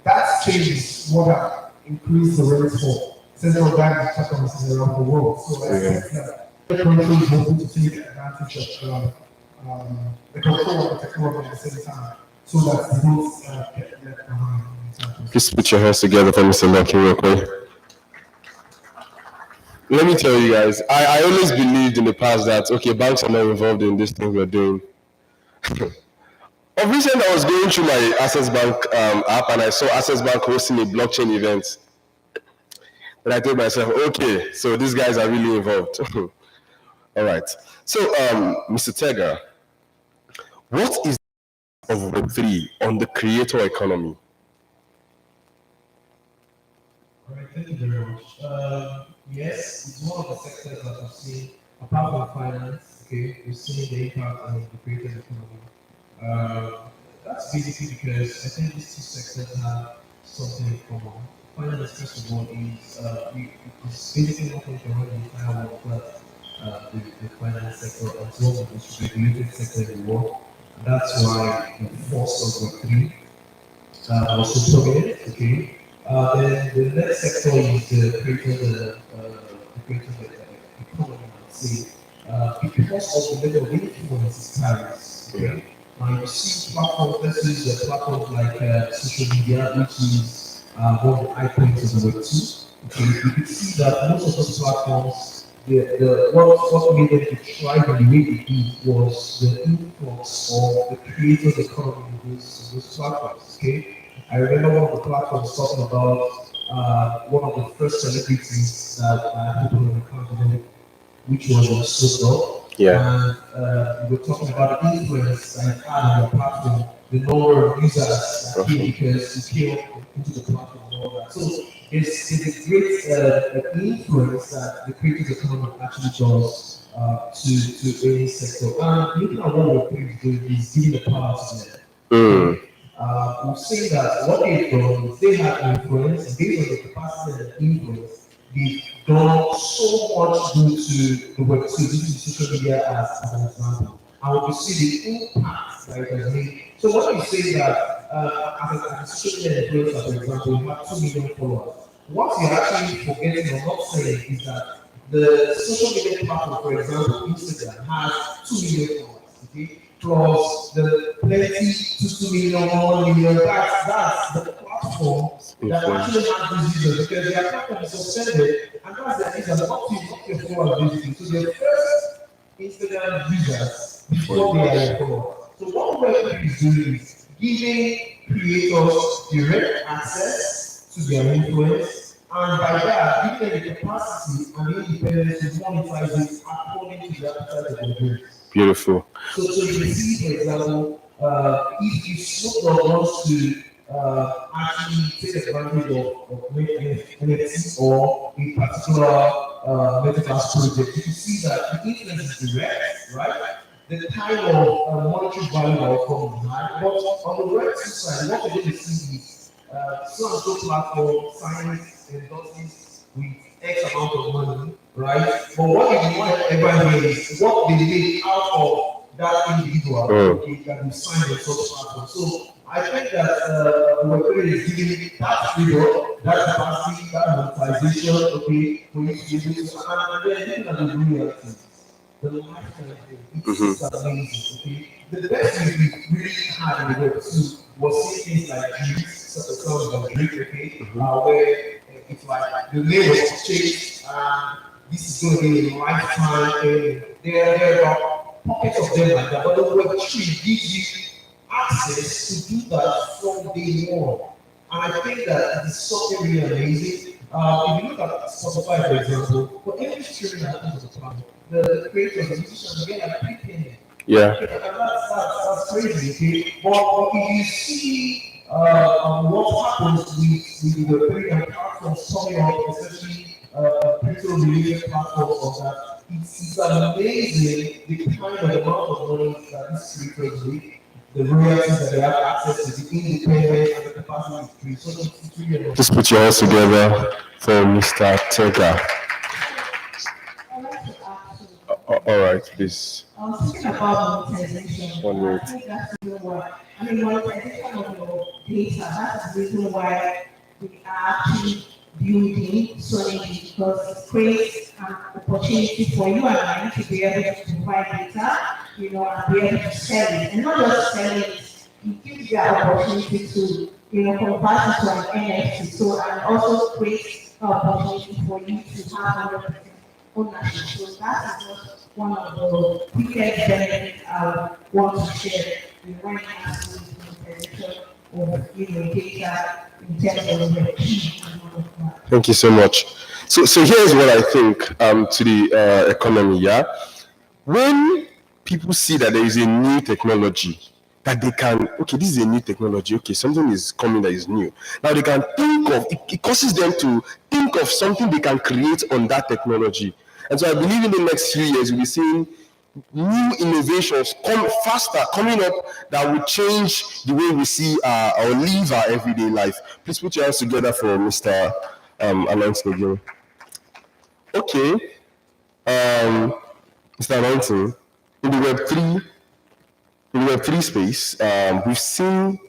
that changes what increase the rate for central bank performances around the world. So I think that the country is hoping to take advantage of the control of the technology at the same time, so that the rules get left behind. Please put your hands together for Mr. Lucky real quick. Let me tell you guys, I always believed in the past that, okay, banks are not involved in this thing we're doing. Of recent, I was going through my Access Bank app and I saw Access Bank hosting a blockchain event. And I told myself, okay, so these guys are really involved. All right. So, Mr. Tega, what is of Web3 on the creator economy? All right, thank you very much. Yes, it's one of the sectors that we've seen, apart from finance, okay, we've seen the impact on the creator economy. That's basically because I think these two sectors have something in common. Finance, first of all, is it's basically nothing to run the entire world, but the finance sector as well as the most regulated sector in the world. And that's why the force of Web3 was so prominent, okay. Then the next sector is the creator economy, I say, because of the level of influence it carries. Okay? You see platforms, let's use the platforms like social media, which is one of the icons of the Web2. Okay? You can see that most of those platforms, what made them to thrive in the way they did was the influx of the creators economy in those platforms. Okay? I remember one of the platforms talking about one of the first celebrities that people on the country, which was on Soto. Yeah. And we were talking about the influence that it had on the platform, the number of users that came because he came into the platform and all that. So it's a great influence that the creative economy actually does to any sector. And looking at what we're doing is giving the power to them. We've seen that what they've done is they have influence, and based on the capacity and the influence, they've done so much good to the Web2, using social media as an example. And we see the impact that it has made. So what you say that as a social media influencer, for example, you have 2 million followers. What you're actually forgetting or not saying is that the social media platform, for example, Instagram, has 2 million followers. Okay? Plus the plenty 2 million, 1 million, that's the platform that actually has these users because their platform is suspended, and that's the reason not your followers basically. So their first Instagram users before they are your followers. So what Web3 is doing is giving creators direct access to their influence, and by that giving them the capacity and the independence to monetize it according to the appetite of their brains. Beautiful. So you can see, for example, if you Snoop Dogg wants to actually take advantage of NFTs or a particular metaverse project, you can see that the influence is direct, right? The kind of monetary value that will come is high. But on the Web2 side, what we're going to see is so platform signs endorses with X amount of money, right? But what they want ever hear is what they make out of that individual okay, that we sign on such platform. So I think that Web3 is giving that freedom, that capacity, that monetization, okay, for you to be able to, and then looking at the reality, the lifestyle thing, it's amazing, okay? The best thing we really had in the Web2 was seeing things like drinks, such as songs of drink, okay, where it's like the name was changed, and this is going to be a lifetime thing. There are pockets of them like that, but the Web3 gives you access to do that from day one. And I think that it's something really amazing. If you look at Spotify, for example, for every streaming that comes to the platform, the creators, the musicians, get like pre-payment. Yeah. Okay, and that's crazy, okay? But if you see what happens with the Web3 platforms coming up, especially crypto-related platforms of that, it's amazing the kind of amount of money that these creators make. The royalties that they have access to, the independence and the capacity to create. So it's really Just put your hands together for Mr. Tega. I'd like to ask All right, please. Thinking about monetization, 1 I minute. think that's the reason why. I mean, monetization of your data, that's the reason why we are actually building Solidity, because it creates an opportunity for you and I to be able to provide data, and be able to sell it. And not just sell it, it gives you an opportunity to, convert it to an NFT. So, and also creates an opportunity for you to have 100% ownership. So that is just one of the biggest benefits I want to share when it comes to the monetization of data in terms of the key and all of that. Thank you so much. So here's what I think to the economy. Yeah, when people see that there is a new technology that they can, okay, this is a new technology. Okay, something is coming that is new. Now they can think of it causes them to think of something they can create on that technology. And so I believe in the next few years we'll be seeing new innovations coming up that will change the way we see or live our everyday life. Please put your hands together for Mr. Anansi again. Okay, Mr. Anansi, in the Web3 space, we've seen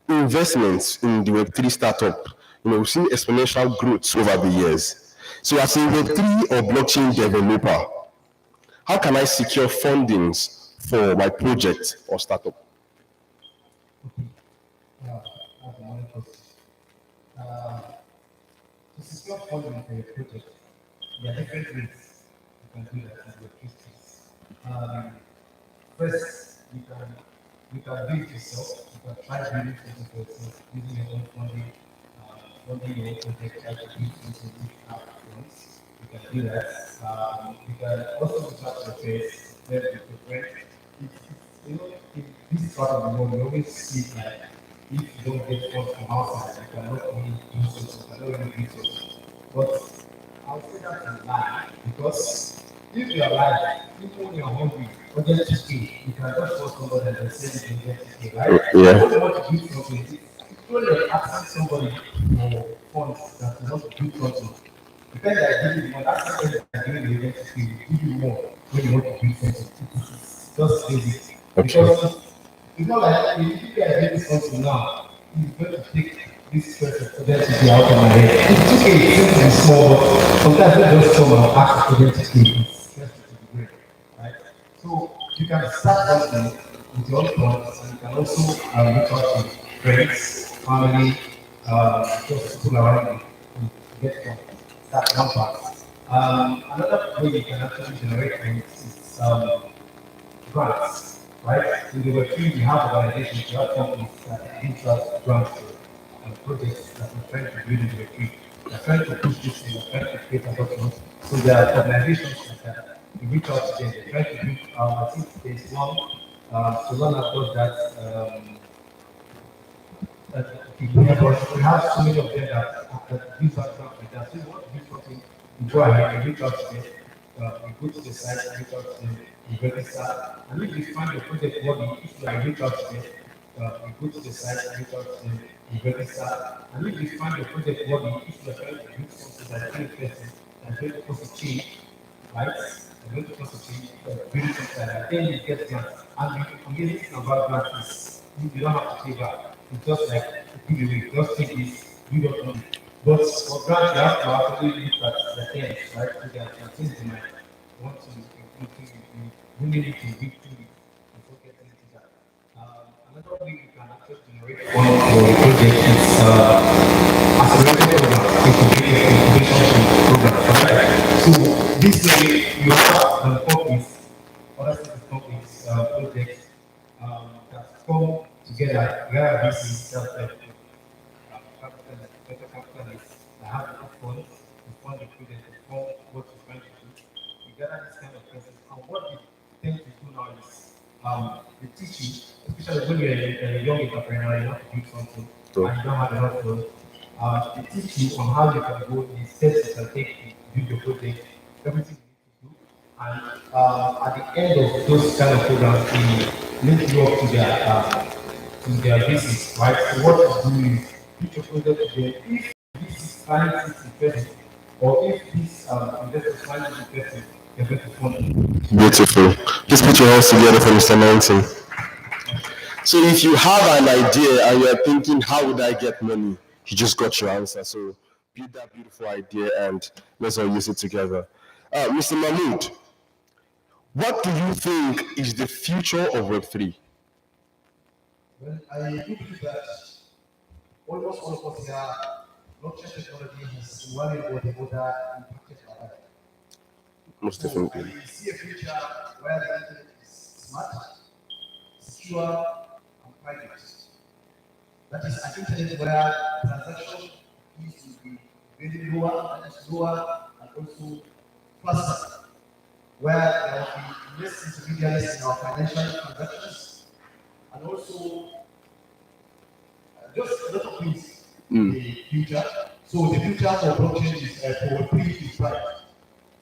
investments in the Web3 startup. We've seen exponential growth over the years. So as a Web3 or blockchain developer, how can I secure fundings for my project or startup? To secure funding for your project, there are different ways you can do that in your business. First, you can do it yourself. You can try building something for yourself using your own funding, funding your own project, try to build something with loans. You can do that. You can also reach out to your friends, share with your friends. In this part of the world, we always see like if you don't get funds from outside, you cannot really do something, you cannot really do something. But I'll say that in lie, because if you are alive, even when you're hungry, or just to stay, you can just call somebody and say you can get to stay, right? Yeah. When you want to do something, it's when you're asking somebody for funds that you want to do something. Depends on giving you more, that's the thing that giving you get to stay, will give you more when you want to do something. It's just basic. Because it's not like if you guys doing something now, you're going to take this person for them to be out of my head. It's okay, it's going to be small, but sometimes they just come and ask for them to stay. It's just to be great, right? So you can start something with your own funds, and you can also reach out to friends, family, just people around you to get from that one part. Another way you can actually generate funds is grants. Right? In the Web3, we have organizations, we have companies that give us grants for projects that we're trying to build in the Web3. We're trying to push this in, we're trying to create a document. So there are organizations like that. We reach out to them, they try to build, I think there's one, Solana does that. We have so many of them that give us grants like that. So you want to do something, you go ahead and reach out to them. We go to the site, reach out to them. You register, and if you find your project worthy, if you reach out to them, you go to the site, reach out to them, you register, and if you find your project worthy, if you are trying to do something that is very interesting, and going to cause a change, right? And going to cause a change, building something like that, then you get grants. And the amazing thing about grants is you don't have to pay back. It's just like give away, just take this, you don't know. But for grants, you have to actually look at the things, right? So there are things you might want to we need to be before getting into that. Another way you can actually generate one for the project is accelerated program, incubation program. So this way you have companies, other companies, projects that come together, where this is capitalists that have the funds to fund the project, to fund what you're trying to do. You gather this kind of person, and what you tend to do now is they teach you, especially when you're a young entrepreneur, you want to do something and you don't have enough funds. They teach you on how you can go, the steps you can take to build your project, everything you need to do. And at the end of those kind of programs, they link you up to their business, right? So what you do is pitch your project to them. If this is interesting, or if these investors find it investing funding. Beautiful. Please put your hands together for Mr. 19. So if you have an idea and you're thinking, how would I get money? You just got your answer. So build that beautiful idea and let's all use it together. Mr. Mahmood, what do you think is the future of Web3? Well, I believe that almost all of us here, blockchain technology has one way or the other impacted our life. Most definitely. I see a future where the internet is smart, secure, and private. That is an internet where transaction fees will be very lower, and also faster, where there will be less intermediaries in our financial transactions, and also just a lot of things in the future. So the future for blockchain is for Web3 is bright.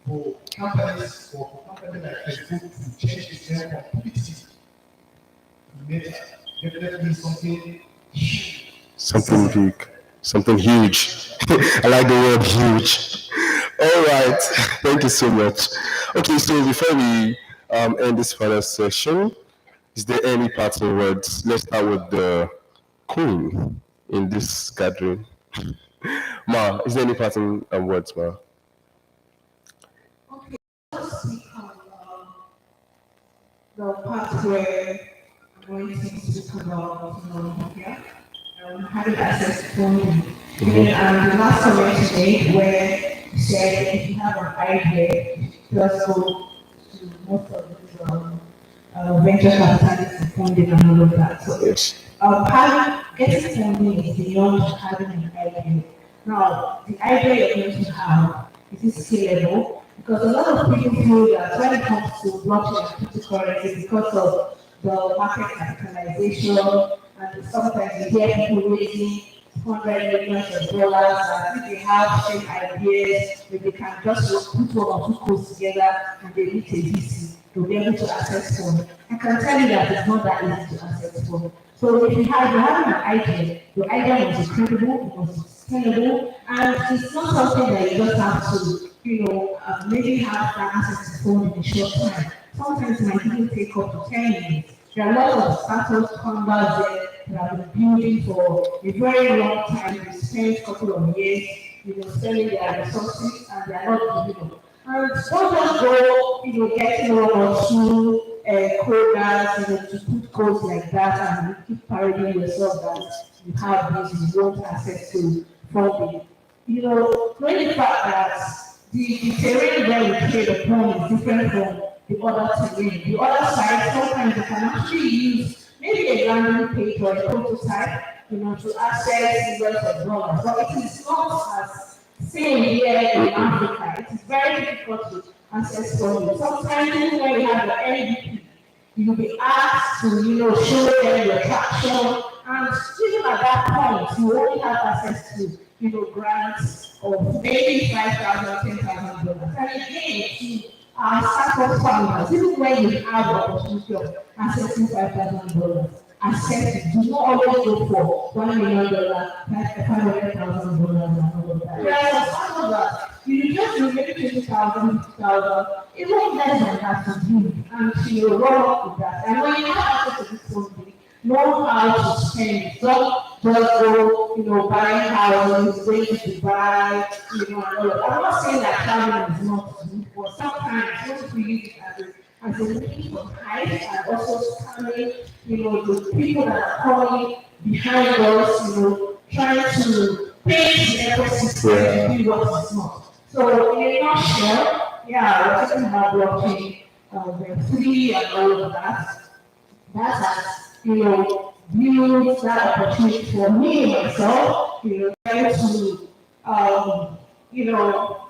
For companies like Facebook to change its name completely to Meta, definitely something huge. Something big, something huge. I like the word huge. All right, thank you so much. Okay, so before we end this final session, is there any parting words? Let's start with the queen in this gathering. Ma, is there any parting words, Ma? Okay, let's speak on the part where I'm going to speak about here. Having access to funding. And the last comment today where you said if you have an idea, just go to most of these venture capitalists and funding and all of that. So getting funding is beyond having an idea. Now, the idea you're going to have is scalable because a lot of people feel that when it comes to blockchain and cryptocurrency, because of the market capitalization, and sometimes you hear people raising $100 million, and if they have same ideas, if they can just put one or two codes together and they meet a VC, they'll be able to access funds. I can tell you that it's not that easy to access funds. So if you're having an idea, your idea must be credible, it must be scalable, and it's not something that you just have to, maybe have access to funds in a short time. Sometimes it might even take up to 10 years. There are a lot of startups founders there that have been building for a very long time. They spent a couple of years, selling their resources, and they are not giving up. And don't just go, getting one or two coders, to put codes like that, and you keep parodying yourself that you have this, you want access to funding. Knowing the fact that the terrain where we trade upon is different from the other terrain. The other side, sometimes you can actually use maybe a landing page or a prototype, to access millions of dollars. But it is not as same here in Africa. It is very difficult to access funding. Sometimes even when you have your MVP, you will be asked to, show them your traction, and even at that point, you only have access to, grants of maybe $5,000, $10,000. And again, to startup founders, even when you have the opportunity of accessing $5,000, access it. Do not always go for $1 million, $500,000, and all of that. Whereas some of that, you just do maybe 20,000, 50,000, even less than that to do, and you roll up with that. And when you have access to this funding, know how to spend. Don't just go, buying houses, going to Dubai, and all of that. I'm not saying that traveling is not good, but sometimes once we use it as a means of hype and also scamming, the people that are coming behind us, trying to paint the ecosystem and do what is not. So in a nutshell, we're talking about blockchain, Web3 and all of that. That has, built that opportunity for me myself, trying to,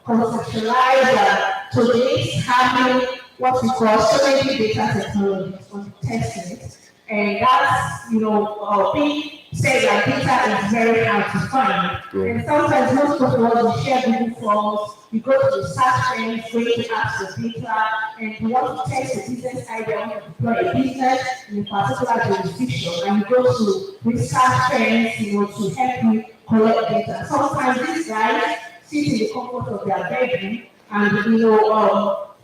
conceptualize today's having what we call storage data technologies on the testnet. And that's, being said that data is very hard to find. And sometimes most of us we share Google Forms, we go to the search trends, where you ask the data, and you want to test the business idea, you want to deploy a business in a particular jurisdiction, and you go to research trends, to help you collect data. Sometimes these guys sit in the comfort of their bedroom and,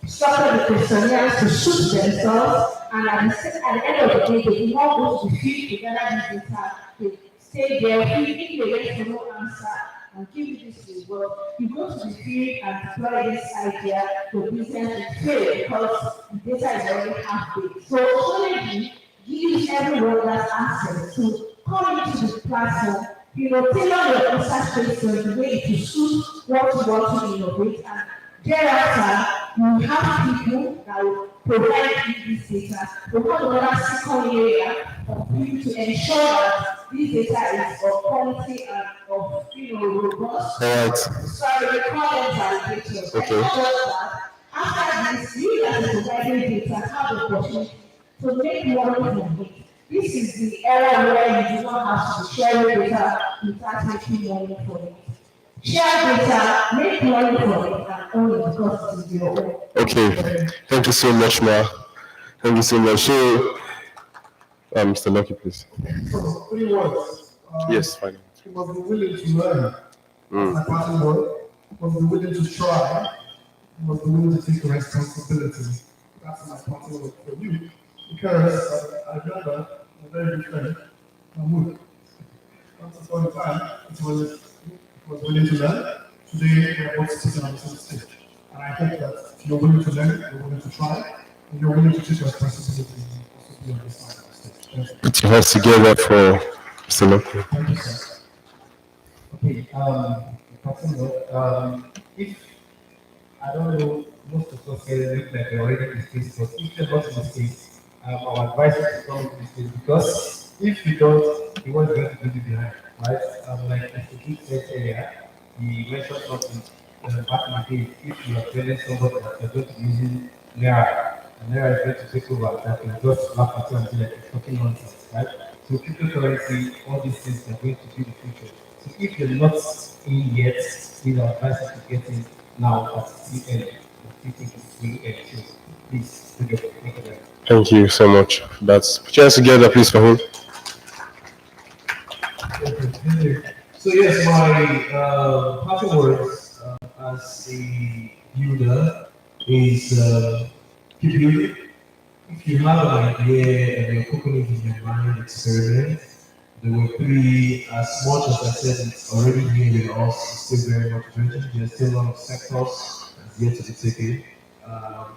structure the questionnaires to suit themselves, and at the end of the day, they do not go to the field to gather this data. They stay there, if they get to no answer and give you this result, you go to the field and deploy this idea to business to fail because the data is already half-baked. So Solidly gives everyone that access to come into the platform, tailor your research questions the way to suit what you want to innovate, and thereafter, you have people that will provide you this data. We have another second area for you to ensure that this data is of quality and of robust. All right. Sorry, we call them validators. Okay. After this, you as a providing data have the opportunity to make money from it. This is the area where you do not have to share data without making money from it. Share data, make money from it, and only because it is your own. Okay. Thank you so much, Ma. Thank you so much. So, Mr. Lucky, please. So, 3 words. Yes, fine. You must be willing to learn. That's my parting word. You must be willing to try. You must be willing to take responsibility. That's my parting word for you. Because I remember a very good friend, Mahmoud. Once upon a time, it was willing to learn. Today, we are both sitting on the same stage. And I hope that if you're willing to learn, you're willing to try, and you're willing to take responsibility and also be on this side of the stage. Thank you. Put your hands together for Mr. Lucky. Thank you, sir. Okay, if I don't know, most of us here look like they're already in the space, but if you're not in the space, our advice is to come into the space, because if you don't, you won't going to leave you behind, right? Like Mr. Keith said earlier, he mentioned something back in the day. If you are telling somebody that you're going to be using Naira, and Naira is going to take over, that can just laugh at you and be like, it's fucking nonsense, right? So cryptocurrency, all these things are going to be the future. So if you're not in yet, we advise you to get in now at CN. Please, together. Thank you so much. Put your hands together, please, for him. So yes, my parting words as a builder is keep building. If you have an idea and you're cooking it in your mind, experiment. The Web3, as much as I said, it's already here with us, it's still very much virgin. There's still a lot of sectors that's yet to be taken.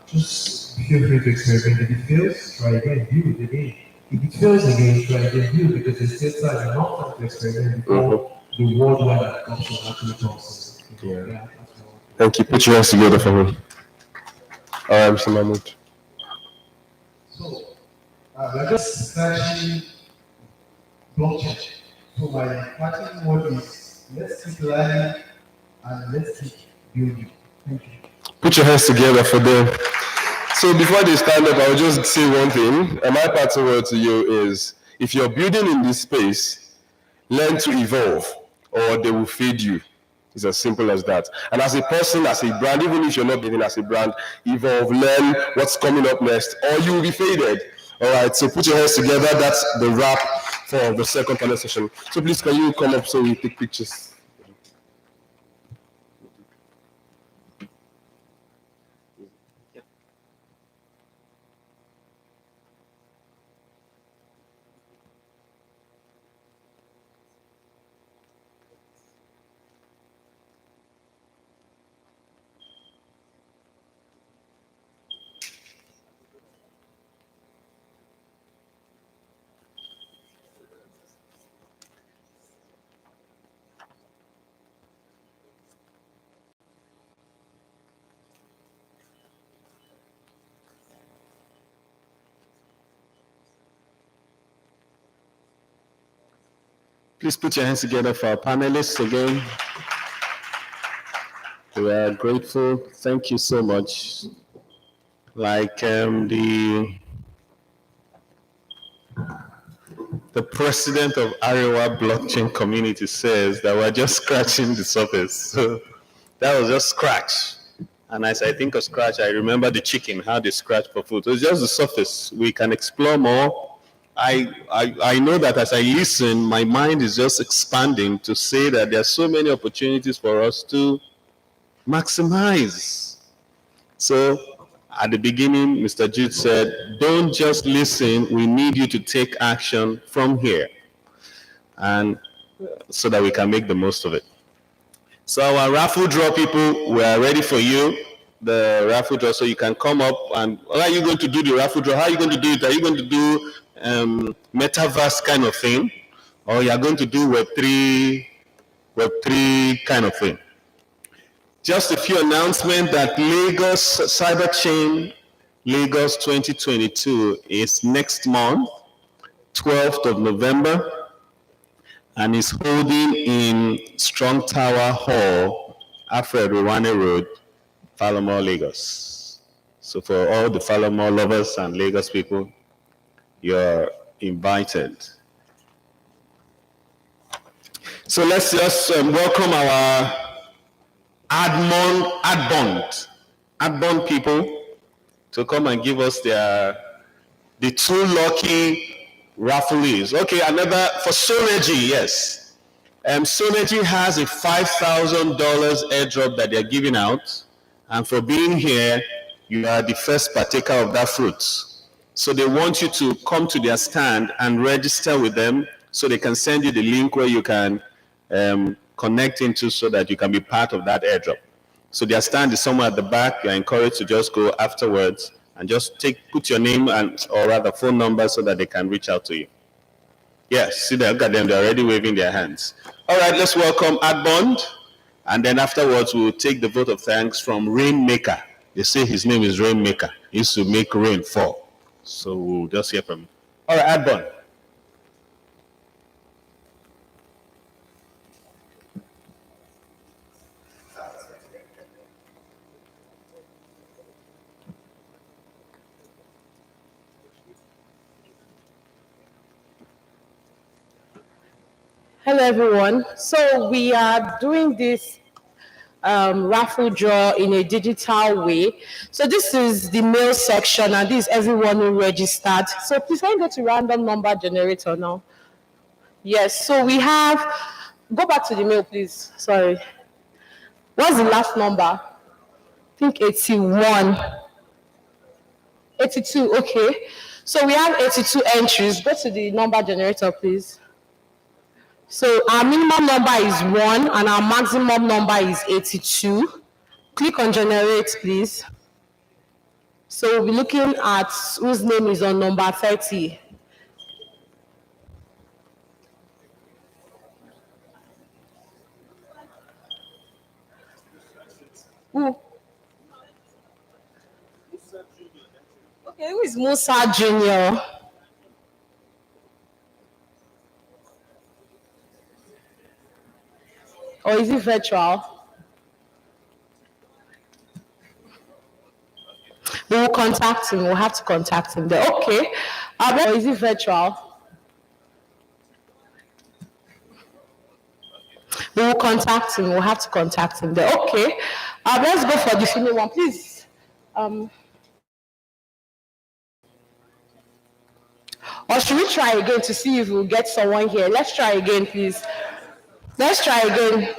Just feel free to experiment. If it fails, try again, build again. If it fails again, try again, build, because there's still time enough to experiment before the worldwide adoption actually comes. Yeah. Thank you. Put your hands together for him. All right, Mr. Mahmoud. So, we're just searching blockchain. So my parting word is, let's keep learning and let's keep building. Thank you. Put your hands together for them. So before they stand up, I'll just say one thing. And my parting word to you is, if you're building in this space, learn to evolve or they will feed you. It's as simple as that. And as a person, as a brand, even if you're not building as a brand, evolve, learn what's coming up next, or you will be faded. All right, so put your hands together. That's the wrap for the second panel session. So please, can you come up so we take pictures? Please put your hands together for our panelists again. We are grateful. Thank you so much. Like the president of Arewa blockchain community says, that we're just scratching the surface. So that was just scratch. And as I think of scratch, I remember the chicken, how they scratch for food. So it's just the surface. We can explore more. I know that as I listen, my mind is just expanding to say that there are so many opportunities for us to Maximize. So at the beginning, Mr. Jude said, don't just listen, we need you to take action from here, and so that we can make the most of it. So our raffle draw people, we are ready for you. The raffle draw, so you can come up and, how are you going to do the raffle draw? How are you going to do it? Are you going to do metaverse kind of thing? Or you are going to do Web3 kind of thing? Just a few announcements that Lagos Cyberchain Lagos 2022 is next month, 12th of November, and is holding in Strong Tower Hall, Alfred Ruwane Road, Falamo, Lagos. So for all the Falamo lovers and Lagos people, you're invited. So let's just welcome our Adbond people to come and give us the two lucky rafflees. Okay, another for Sonergy, yes. Sonergy has a $5,000 airdrop that they're giving out, and for being here, you are the first partaker of that fruit. So they want you to come to their stand and register with them, so they can send you the link where you can connect into, so that you can be part of that airdrop. So their stand is somewhere at the back. You're encouraged to just go afterwards and just put your name or rather phone number, so that they can reach out to you. Yes, see, look at them, they're already waving their hands. All right, let's welcome Adbond, and then afterwards we'll take the vote of thanks from Rainmaker. They say his name is Rainmaker. He used to make rain fall. So we'll just hear from him. All right, Adbond. Hello, everyone. So we are doing this raffle draw in a digital way. So this is the mail section, and this is everyone who registered. So please, can you go to random number generator now? Yes, so we have, go back to the mail, please. Sorry. What's the last number? I think 81. 82, okay. So we have 82 entries. Go to the number generator, please. So our minimum number is 1 and our maximum number is 82. Click on generate, please. So we'll be looking at whose name is on number 30. Who? Okay, who is Musa Jr.? Or is it virtual? We will contact him. We'll have to contact him there. Okay. Or is it virtual? We will contact him. We'll have to contact him there. Okay. Let's go for the female one, please. Or should we try again to see if we'll get someone here? Let's try again, please. Let's try again.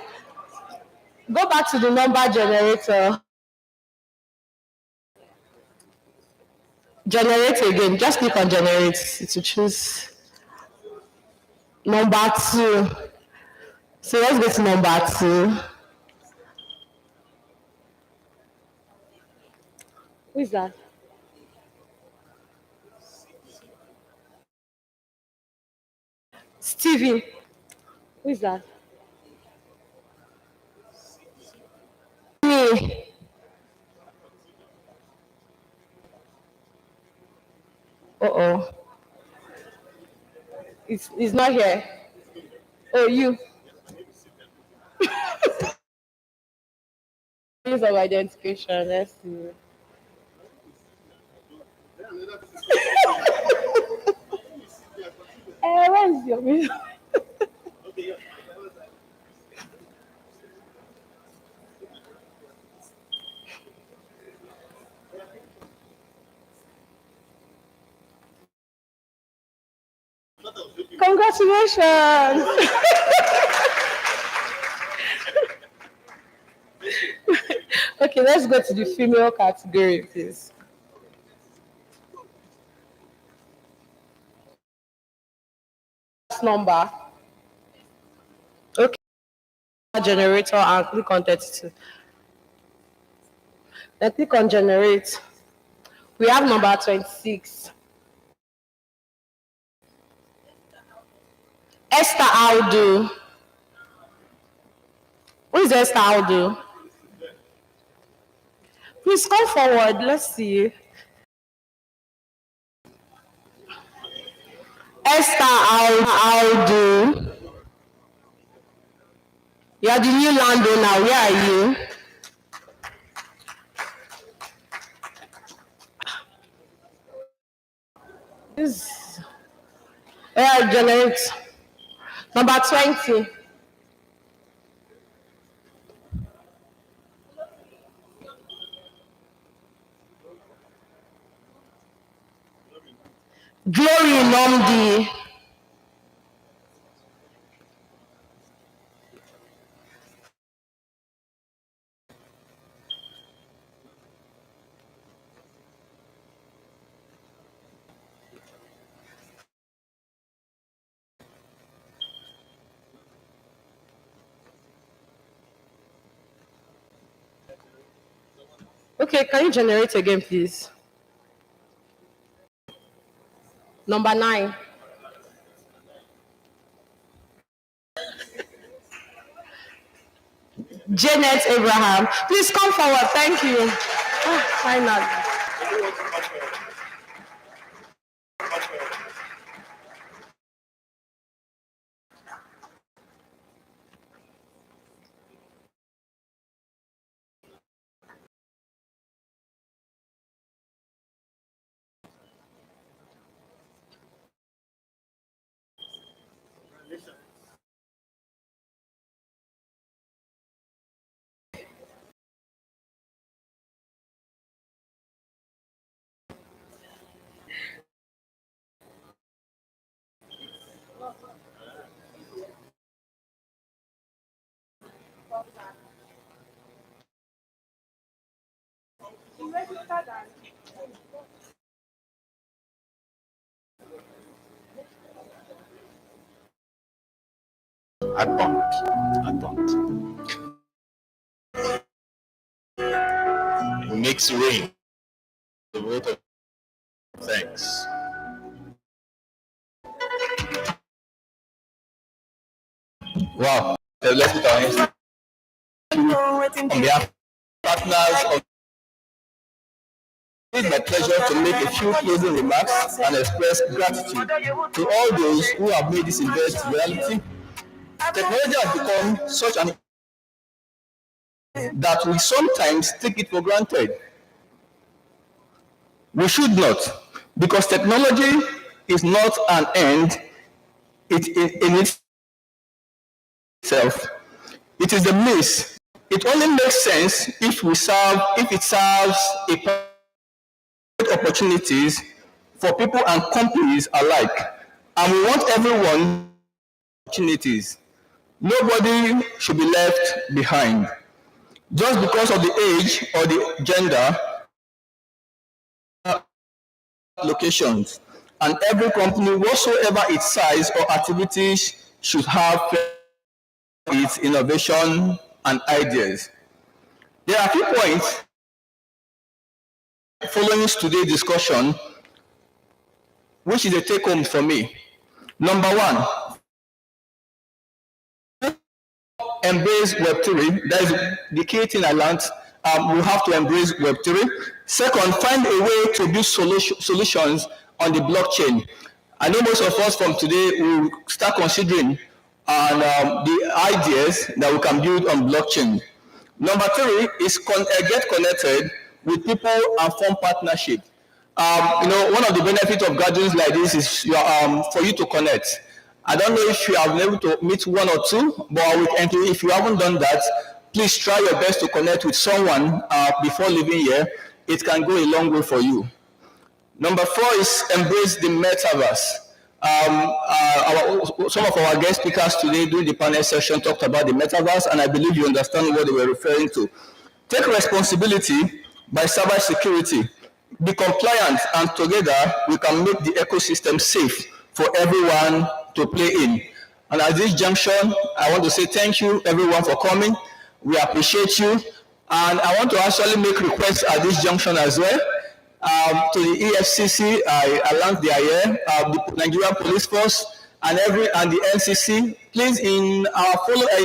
Go back to the number generator. Generate again. Just click on generate to choose number 2. So let's go to number 2. Who is that? Stevie. Who is that? Me. Uh-oh. It's not here. Oh, you. Means of identification. Let's see. Where is your means? Congratulations! Okay, let's go to the female category, please. Number. Okay. Generator and click on 32. Then click on generate. We have number 26. Esther Audu. Who is Esther Audu? Please come forward. Let's see. Esther Audu. You are the new landowner. Where are you? This generate. Number 20. Glory Nomdi. Okay, can you generate again, please? Number 9. Janet Abraham. Please come forward. Thank you. Finally. I don't. It makes rain. The vote of thanks. Wow. Let's put our hands on behalf of partners of. It is my pleasure to make a few closing remarks and express gratitude to all those who have made this event reality. Technology has become such an that we sometimes take it for granted. We should not, because technology is not an end in itself. It is the means. It only makes sense if it serves a opportunities for people and companies alike. And we want everyone opportunities. Nobody should be left behind. Just because of the age or the gender, locations, and every company, whatsoever its size or activities, should have its innovation and ideas. There are a few points following today's discussion, which is a take-home for me. Number 1, embrace Web3. That is the key thing I learned. We have to embrace Web3. Second, find a way to build solutions on the blockchain. I know most of us from today will start considering the ideas that we can build on blockchain. Number 3 is get connected with people and form partnership. One of the benefits of gatherings like this is for you to connect. I don't know if you have been able to meet one or two, but if you haven't done that, please try your best to connect with someone before leaving here. It can go a long way for you. Number 4 is embrace the metaverse. Some of our guest speakers today during the panel session talked about the metaverse, and I believe you understand what they were referring to. Take responsibility by cybersecurity. Be compliant, and together we can make the ecosystem safe for everyone to play in. And at this junction, I want to say thank you everyone for coming. We appreciate you. And I want to actually make requests at this junction as well. To the EFCC, I learned they are here, the Nigerian Police Force, and the NCC. Please, in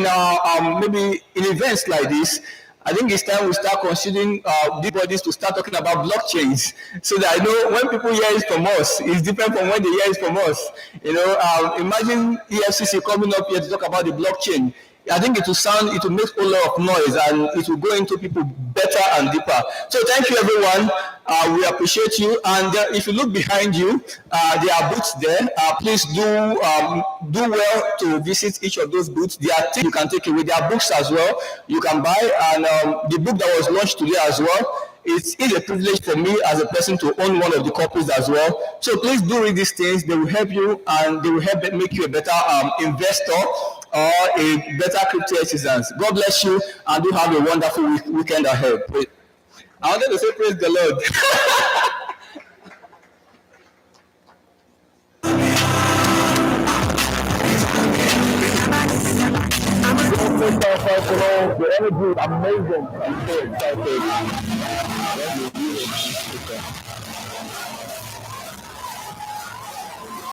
our maybe in events like this, I think it's time we start considering these bodies to start talking about blockchains, so that I know when people hear it from us, it's different from when they hear it from us. Imagine EFCC coming up here to talk about the blockchain. I think it will make a lot of noise, and it will go into people better and deeper. So thank you, everyone. We appreciate you. And if you look behind you, there are booths there. Please do well to visit each of those booths. There are things you can take away. There are books as well you can buy. And the book that was launched today as well, it is a privilege for me as a person to own one of the copies as well. So please do read these things. They will help you, and they will help make you a better investor or a better crypto citizen. God bless you, and do have a wonderful weekend ahead. I wanted to say praise the Lord. The energy is amazing. I'm so excited.